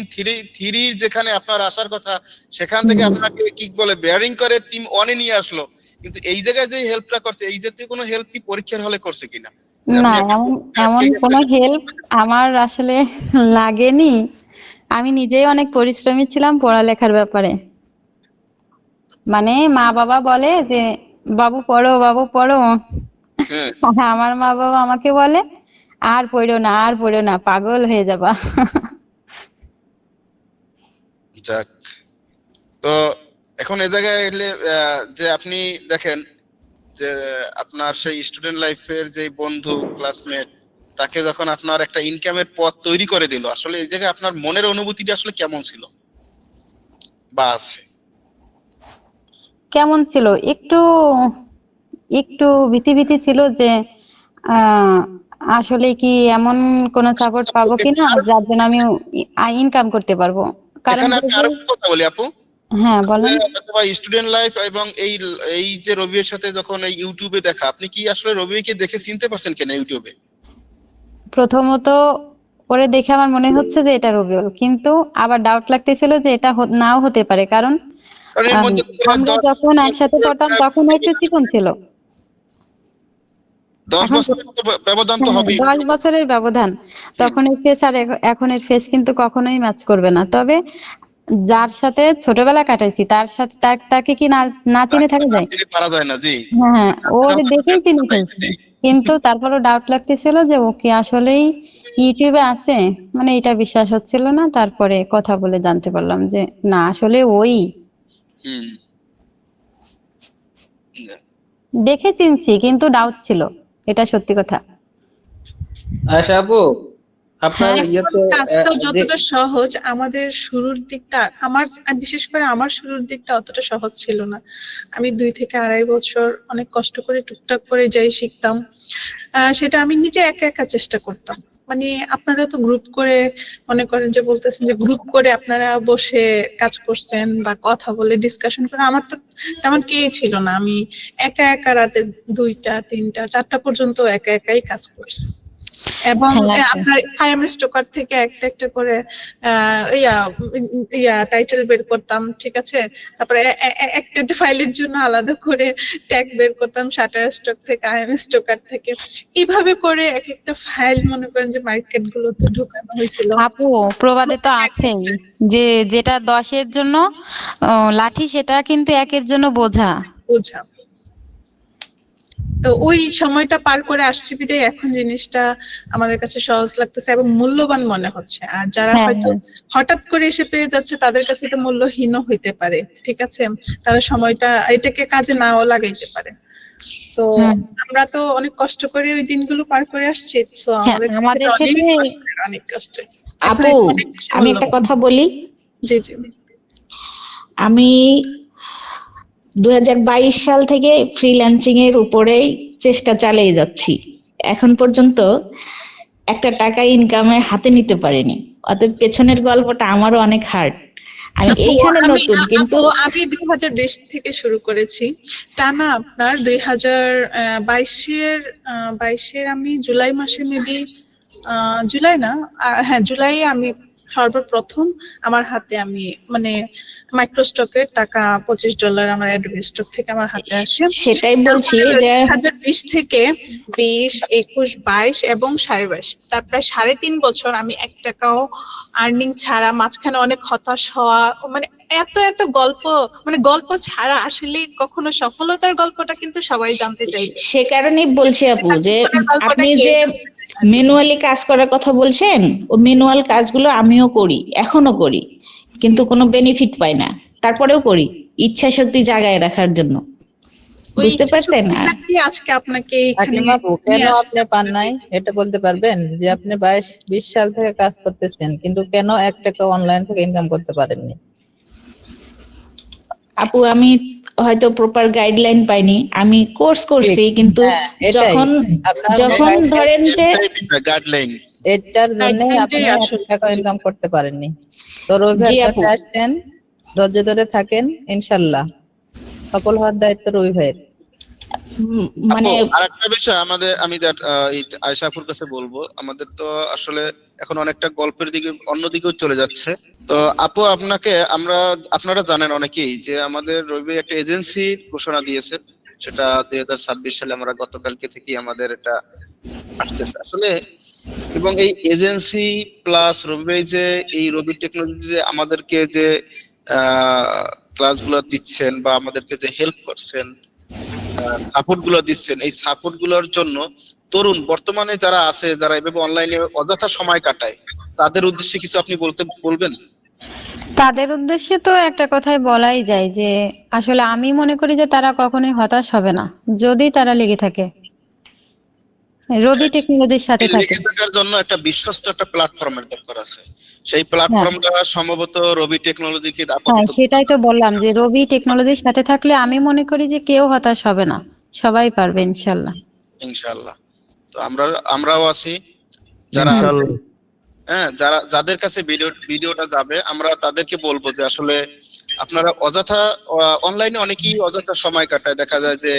[SPEAKER 1] থ্রি যেখানে আপনার আসার কথা সেখান থেকে আপনাকে কি বলে বেয়ারিং করে টিম ওয়ানে নিয়ে আসলো, কিন্তু এই জায়গায় যে হেল্পটা করছে এই জাতীয় কোনো হেল্প কি পরীক্ষার হলে করছে কিনা? যে
[SPEAKER 2] না,
[SPEAKER 1] আপনি একটা
[SPEAKER 2] এমন
[SPEAKER 1] আটকে
[SPEAKER 2] এমন কোনো
[SPEAKER 1] গেছেন।
[SPEAKER 2] হেল্প আমার আসলে লাগেনি। আমি নিজেই অনেক পরিশ্রমী ছিলাম পড়ালেখার ব্যাপারে। মানে মা বাবা বলে যে বাবু পড়ো, বাবু পড়ো।
[SPEAKER 1] হ্যাঁ,
[SPEAKER 2] আমার মা বাবা আমাকে বলে আর পড়ো না, আর পড়ো না, পাগল হয়ে যাবা।
[SPEAKER 1] যাক। তো এখন এ জায়গায় এলে যে আপনি দেখেন যে আপনার সেই স্টুডেন্ট লাইফের যে বন্ধু ক্লাসমেট তাকে যখন আপনার একটা ইনকামের পথ তৈরি করে দিল, আসলে এই জায়গায় আপনার মনের অনুভূতিটা আসলে কেমন ছিল বা আছে?
[SPEAKER 2] কেমন ছিল? একটু একটু ভীতি ভীতি ছিল যে আহ আসলে কি এমন কোন সাপোর্ট পাবো কিনা যার জন্য আমি ইনকাম করতে পারবো। কারণ
[SPEAKER 1] এখানে
[SPEAKER 2] যে
[SPEAKER 1] আমি আরো একটা কথা বলি আপু,
[SPEAKER 2] হ্যাঁ বলেন।
[SPEAKER 1] স্টুডেন্ট লাইফ এবং এই এই যে রবির সাথে যখন এই ইউটিউবে দেখা, আপনি কি আসলে রবিকে দেখে চিনতে পারছেন কিনা ইউটিউবে?
[SPEAKER 2] প্রথমত ওরে দেখে আমার মনে হচ্ছে যে এটা রবিউল, কিন্তু আবার ডাউট লাগতেছিল যে এটা নাও হতে পারে, কারণ
[SPEAKER 1] কারণ এর
[SPEAKER 2] আহ,
[SPEAKER 1] মধ্যে প্রায়
[SPEAKER 2] আমরা
[SPEAKER 1] 10
[SPEAKER 2] যখন একসাথে পড়তাম তখন ও একটু চিকন ছিল।
[SPEAKER 1] 10
[SPEAKER 2] এখন
[SPEAKER 1] বছরের তো ব্যবধান তো
[SPEAKER 2] হ্যাঁ,
[SPEAKER 1] হবেই।
[SPEAKER 2] 10 বছরের ব্যবধান।
[SPEAKER 1] হুম।
[SPEAKER 2] তখন এর ফেস আর এখনের ফেস কিন্তু কখনোই ম্যাচ করবে না। তবে যার সাথে ছোটবেলা কাটাইছি তার সাথে তাকে কি না না চিনে
[SPEAKER 1] তাকে তো
[SPEAKER 2] থাকা
[SPEAKER 1] না
[SPEAKER 2] যায়?
[SPEAKER 1] চিনে পারা যায় না, জি।
[SPEAKER 2] হ্যাঁ হ্যাঁ, ওর দেখেই চিনে ফেলছি।
[SPEAKER 1] জি।
[SPEAKER 2] কিন্তু তারপরও ডাউট লাগতেছিল যে ও কি আসলেই ইউটিউবে আছে, মানে এটা বিশ্বাস হচ্ছিল না। তারপরে কথা বলে জানতে পারলাম যে না, আসলে ওই
[SPEAKER 1] হুম।
[SPEAKER 2] দেখে চিনছি, কিন্তু ডাউট ছিল, এটা সত্যি কথা।
[SPEAKER 5] আচ্ছা আপু, আপনার
[SPEAKER 2] হ্যাঁ
[SPEAKER 5] ইয়েতে
[SPEAKER 6] কাজটা
[SPEAKER 5] যে
[SPEAKER 6] যতটা সহজ, আমাদের শুরুর দিকটা আমার বিশেষ করে আমার শুরুর দিকটা অতটা সহজ ছিল না। আমি 2 থেকে 2.5 বছর অনেক কষ্ট করে টুকটাক করে যাই শিখতাম। সেটা আমি নিজে একা একা চেষ্টা করতাম। মানে আপনারা তো গ্রুপ করে, মনে করেন যে বলতেছেন যে গ্রুপ করে আপনারা বসে কাজ করছেন বা কথা বলে ডিসকাশন করে, আমার তো তেমন কেই ছিল না। আমি একা একা রাতে 2টা 3টা 4টা পর্যন্ত একা একাই কাজ করছি। এবং
[SPEAKER 2] হ্যাঁ
[SPEAKER 6] আপনার আইএম স্টোকার থেকে একটা একটা করে ইয়া টাইটেল বের করতাম, ঠিক আছে। তারপরে একটা একটা ফাইলের জন্য আলাদা করে ট্যাগ বের করতাম, শাটার স্টক থেকে, আইএম স্টোকার থেকে। এইভাবে করে এক একটা ফাইল মনে করেন যে মার্কেট গুলোতে ঢোকানো হয়েছিল।
[SPEAKER 2] আপু, প্রবাদে তো আছেই যে যেটা 10-এর জন্য লাঠি সেটা কিন্তু 1-এর জন্য বোঝা।
[SPEAKER 6] বোঝা। তো ওই সময়টা পার করে আসছি বিধায় এখন জিনিসটা আমাদের কাছে সহজ লাগতেছে এবং মূল্যবান মনে হচ্ছে। আর যারা
[SPEAKER 2] হ্যাঁ
[SPEAKER 6] হয়তো
[SPEAKER 2] হ্যাঁ
[SPEAKER 6] হঠাৎ করে এসে পেয়ে যাচ্ছে তাদের কাছে এটা মূল্যহীনও হইতে পারে, ঠিক আছে। তারা সময়টা এটাকে কাজে নাও লাগাইতে পারে। তো
[SPEAKER 2] হুম।
[SPEAKER 6] আমরা তো অনেক কষ্ট করে ওই দিনগুলো পার করে আসছি, তো
[SPEAKER 2] হ্যাঁ,
[SPEAKER 6] আমাদের কাছে
[SPEAKER 2] আমাদের
[SPEAKER 6] এটা অনেক
[SPEAKER 2] ক্ষেত্রে
[SPEAKER 6] কষ্টের, অনেক কষ্টের। এখন
[SPEAKER 7] আপু,
[SPEAKER 6] এটা অনেক বেশি
[SPEAKER 7] আমি একটা
[SPEAKER 6] মূল্যবান।
[SPEAKER 7] কথা বলি।
[SPEAKER 6] জি জি।
[SPEAKER 7] আমি 2022 সাল থেকে ফ্রিল্যান্সিং এর উপরেই চেষ্টা চালিয়ে যাচ্ছি। এখন পর্যন্ত একটা টাকা ইনকামে হাতে নিতে পারিনি। অতএব পেছনের গল্পটা আমারও অনেক হার্ড। আমি এইখানে নতুন, কিন্তু
[SPEAKER 6] আমি 2020 থেকে শুরু করেছি টানা। আপনার 2022-এর আমি জুলাই মাসে মেবি, জুলাই না, হ্যাঁ জুলাই আমি সর্বপ্রথম আমার হাতে আমি মানে মাইক্রোস্টকের টাকা $25 আমার অ্যাডোবি স্টক থেকে আমার হাতে আসে।
[SPEAKER 7] সেটাই বলছি যে
[SPEAKER 6] 2020 থেকে 20, 21, 22 এবং 22.5, তার প্রায় 3.5 বছর আমি 1 টাকাও আর্নিং ছাড়া, মাঝখানে অনেক হতাশ হওয়া, মানে এত এত গল্প, মানে গল্প ছাড়া আসলে কখনো সফলতার গল্পটা কিন্তু সবাই জানতে চাইবে।
[SPEAKER 7] সে কারণেই বলছি আপু যে
[SPEAKER 6] গল্পটা
[SPEAKER 7] আপনি
[SPEAKER 6] কে
[SPEAKER 7] যে ম্যানুয়ালি কাজ করার কথা বলছেন, ও ম্যানুয়াল কাজগুলো আমিও করি, এখনো করি, কিন্তু কোনো বেনিফিট পাই না। তারপরেও করি ইচ্ছা শক্তি জাগায় রাখার জন্য।
[SPEAKER 6] ওই
[SPEAKER 7] বুঝতে পারছেন? আর
[SPEAKER 6] ইচ্ছাশক্তিটা কি আজকে আপনাকে এখানে
[SPEAKER 3] আকলিমা আপু, কেন
[SPEAKER 6] নিয়ে আসছে
[SPEAKER 3] আপনি পান নাই এটা বলতে পারবেন? যে আপনি 22-20 সাল থেকে কাজ করতেছেন, কিন্তু কেন 1 টাকা অনলাইন থেকে ইনকাম করতে পারেননি?
[SPEAKER 7] আপু, আমি হয়তো প্রপার গাইডলাইন পাইনি। আমি কোর্স করছি, কিন্তু
[SPEAKER 3] হ্যাঁ, এটাই
[SPEAKER 7] যখন
[SPEAKER 3] আপনার
[SPEAKER 7] যখন ধরেন যে
[SPEAKER 1] গাইডলাইন।
[SPEAKER 3] এটার জন্য আপনি
[SPEAKER 6] গাইডলাইনটাই
[SPEAKER 3] 1
[SPEAKER 6] আসলে
[SPEAKER 3] টাকা ইনকাম করতে পারেননি। তো রবি
[SPEAKER 7] জি
[SPEAKER 3] ভাইয়ের
[SPEAKER 7] আপু,
[SPEAKER 3] কাছে আসছেন, ধৈর্য ধরে থাকেন, ইনশাল্লাহ সফল হওয়ার দায়িত্ব রবি ভাইয়ের।
[SPEAKER 7] মানে
[SPEAKER 1] আপু, আরেকটা বিষয় আমি এই আয়েশা আপুর কাছে বলবো, আমাদের তো আসলে এখন অনেকটা গল্পের দিকে অন্যদিকেও চলে যাচ্ছে। তো আপু, আপনারা জানেন অনেকেই যে আমাদের রবি একটা এজেন্সি ঘোষণা দিয়েছে, সেটা 2026 সালে আমরা গতকালকে থেকে আমাদের এটা আসতেছে আসলে। এবং এই এজেন্সি প্লাস রবি ভাই যে এই রবি টেকনোলজি যে আমাদেরকে যে ক্লাসগুলো দিচ্ছেন বা আমাদেরকে যে হেল্প করছেন, সাপোর্ট গুলো দিচ্ছেন, এই সাপোর্ট গুলোর জন্য তরুণ বর্তমানে যারা আছে, যারা এভাবে অনলাইনে অযথা সময় কাটায়, তাদের উদ্দেশ্যে কিছু আপনি বলবেন?
[SPEAKER 2] তাদের উদ্দেশ্যে তো একটা কথাই বলাই যায় যে আসলে আমি মনে করি যে তারা কখনোই হতাশ হবে না যদি তারা লেগে থাকে, রবি টেকনোলজির সাথে থাকে।
[SPEAKER 1] লেগে থাকার জন্য একটা বিশ্বস্ত একটা প্ল্যাটফর্মের দরকার আছে। সেই
[SPEAKER 2] হ্যাঁ,
[SPEAKER 1] প্ল্যাটফর্মটা সম্ভবত রবি টেকনোলজিকে
[SPEAKER 2] হ্যাঁ,
[SPEAKER 1] আপাতত।
[SPEAKER 2] সেটাই তো বললাম যে রবি টেকনোলজির সাথে থাকলে আমি মনে করি যে কেউ হতাশ হবে না, সবাই পারবে ইনশাল্লাহ।
[SPEAKER 1] ইনশাআল্লাহ। তো আমরাও আছি, যারা
[SPEAKER 2] হুম।
[SPEAKER 4] ইনশাল্লাহ।
[SPEAKER 1] হ্যাঁ, যাদের কাছে ভিডিওটা যাবে, আমরা তাদেরকে বলবো যে আসলে আপনারা অযথা অনলাইনে অনেকেই অযথা সময় কাটায়, দেখা যায় যে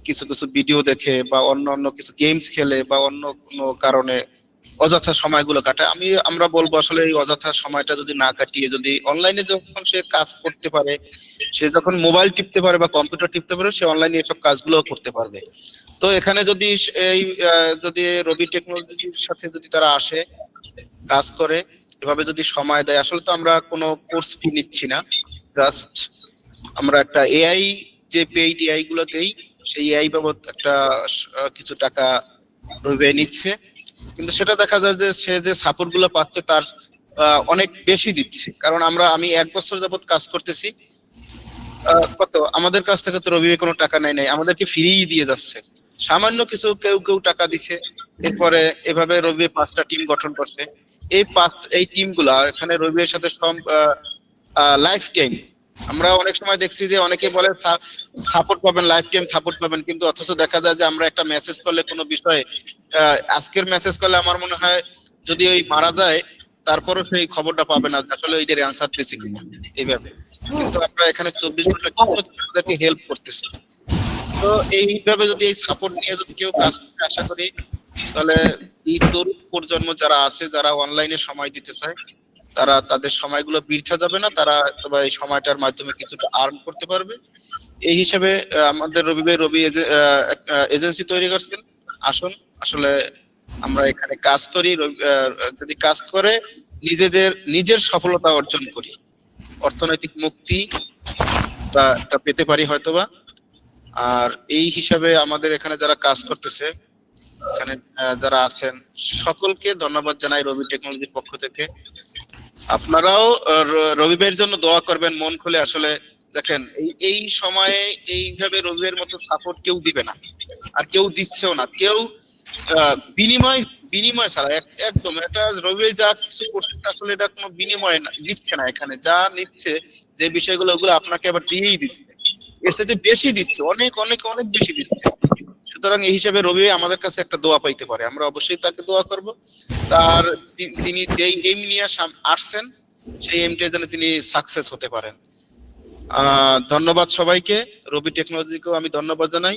[SPEAKER 1] কিছু কিছু ভিডিও দেখে বা অন্য অন্য কিছু গেমস খেলে বা অন্য কোনো কারণে অযথা সময়গুলো কাটায়। আমরা বলবো আসলে এই অযথা সময়টা যদি না কাটিয়ে, যদি অনলাইনে যখন সে কাজ করতে পারে, সে যখন মোবাইল টিপতে পারে বা কম্পিউটার টিপতে পারে, সে অনলাইনে এসব কাজগুলো করতে পারবে। তো এখানে যদি যদি রবি টেকনোলজির সাথে যদি তারা আসে, কাজ করে, এভাবে যদি সময় দেয়, আসলে তো আমরা কোনো কোর্স ফি নিচ্ছি না, জাস্ট আমরা একটা এআই, যে পেইড এআই গুলো দেই, সেই এআই বাবদ একটা কিছু টাকা রবি নিচ্ছে। কিন্তু সেটা দেখা যায় যে সে যে সাপোর্ট গুলো পাচ্ছে তার অনেক বেশি দিচ্ছে। কারণ আমি 1 বছর যাবত কাজ করতেছি, কত আমাদের কাছ থেকে তো রবি কোনো টাকা নেয় নাই, আমাদেরকে ফ্রি দিয়ে যাচ্ছে। সামান্য কিছু কেউ কেউ টাকা দিছে। এরপরে এভাবে রবি 5টা টিম গঠন করছে। এই টিম গুলা এখানে রবির সাথে লাইফ টাইম, আমরা অনেক সময় দেখছি যে অনেকে বলে সাপোর্ট পাবেন, লাইফ টাইম সাপোর্ট পাবেন, কিন্তু অথচ দেখা যায় যে আমরা একটা মেসেজ করলে কোনো বিষয়ে, আজকের মেসেজ করলে আমার মনে হয় যদি ওই মারা যায়, তারপরও সেই খবরটা পাবে না যে আসলে ওইটার অ্যান্সার দিছে কিনা, এইভাবে। কিন্তু আমরা এখানে 24 ঘন্টা তাদেরকে হেল্প করতেছি। তো এইভাবে যদি এই সাপোর্ট নিয়ে যদি কেউ কাজ করে, আশা করি তাহলে এই তরুণ প্রজন্ম যারা আছে, যারা অনলাইনে সময় দিতে চায়, তারা তাদের সময়গুলো বৃথা যাবে না, তারা তবে এই সময়টার মাধ্যমে কিছুটা আর্ন করতে পারবে। এই হিসাবে আমাদের রবি এজেন্সি তৈরি করছেন। আসুন, আসলে আমরা এখানে কাজ করি, যদি কাজ করে নিজের সফলতা অর্জন করি, অর্থনৈতিক মুক্তি বা এটা পেতে পারি হয়তোবা। আর এই হিসাবে আমাদের এখানে যারা কাজ করতেছে, এখানে যারা আছেন, সকলকে ধন্যবাদ জানাই রবি টেকনোলজির পক্ষ থেকে। আপনারাও রবি ভাইয়ের জন্য দোয়া করবেন মন খুলে। আসলে দেখেন, এই সময়ে এইভাবে রবির মতো সাপোর্ট কেউ দিবে না, আর কেউ দিচ্ছেও না। কেউ বিনিময় বিনিময় ছাড়া একদম এটা রবি ভাই যা কিছু করতেছে, আসলে এটা কোনো বিনিময় দিচ্ছে না। এখানে যা নিচ্ছে, যে বিষয়গুলো, ওগুলো আপনাকে আবার দিয়েই দিচ্ছে, এর সাথে বেশি দিচ্ছে, অনেক অনেক অনেক বেশি দিচ্ছে। সুতরাং এই হিসাবে রবি ভাই আমাদের কাছে একটা দোয়া পাইতে পারে, আমরা অবশ্যই তাকে দোয়া করব। তার তিনি যেই এম নিয়ে আসছেন, সেই এমটা যেন তিনি সাকসেস হতে পারেন। ধন্যবাদ সবাইকে, রবি টেকনোলজিকেও আমি ধন্যবাদ জানাই।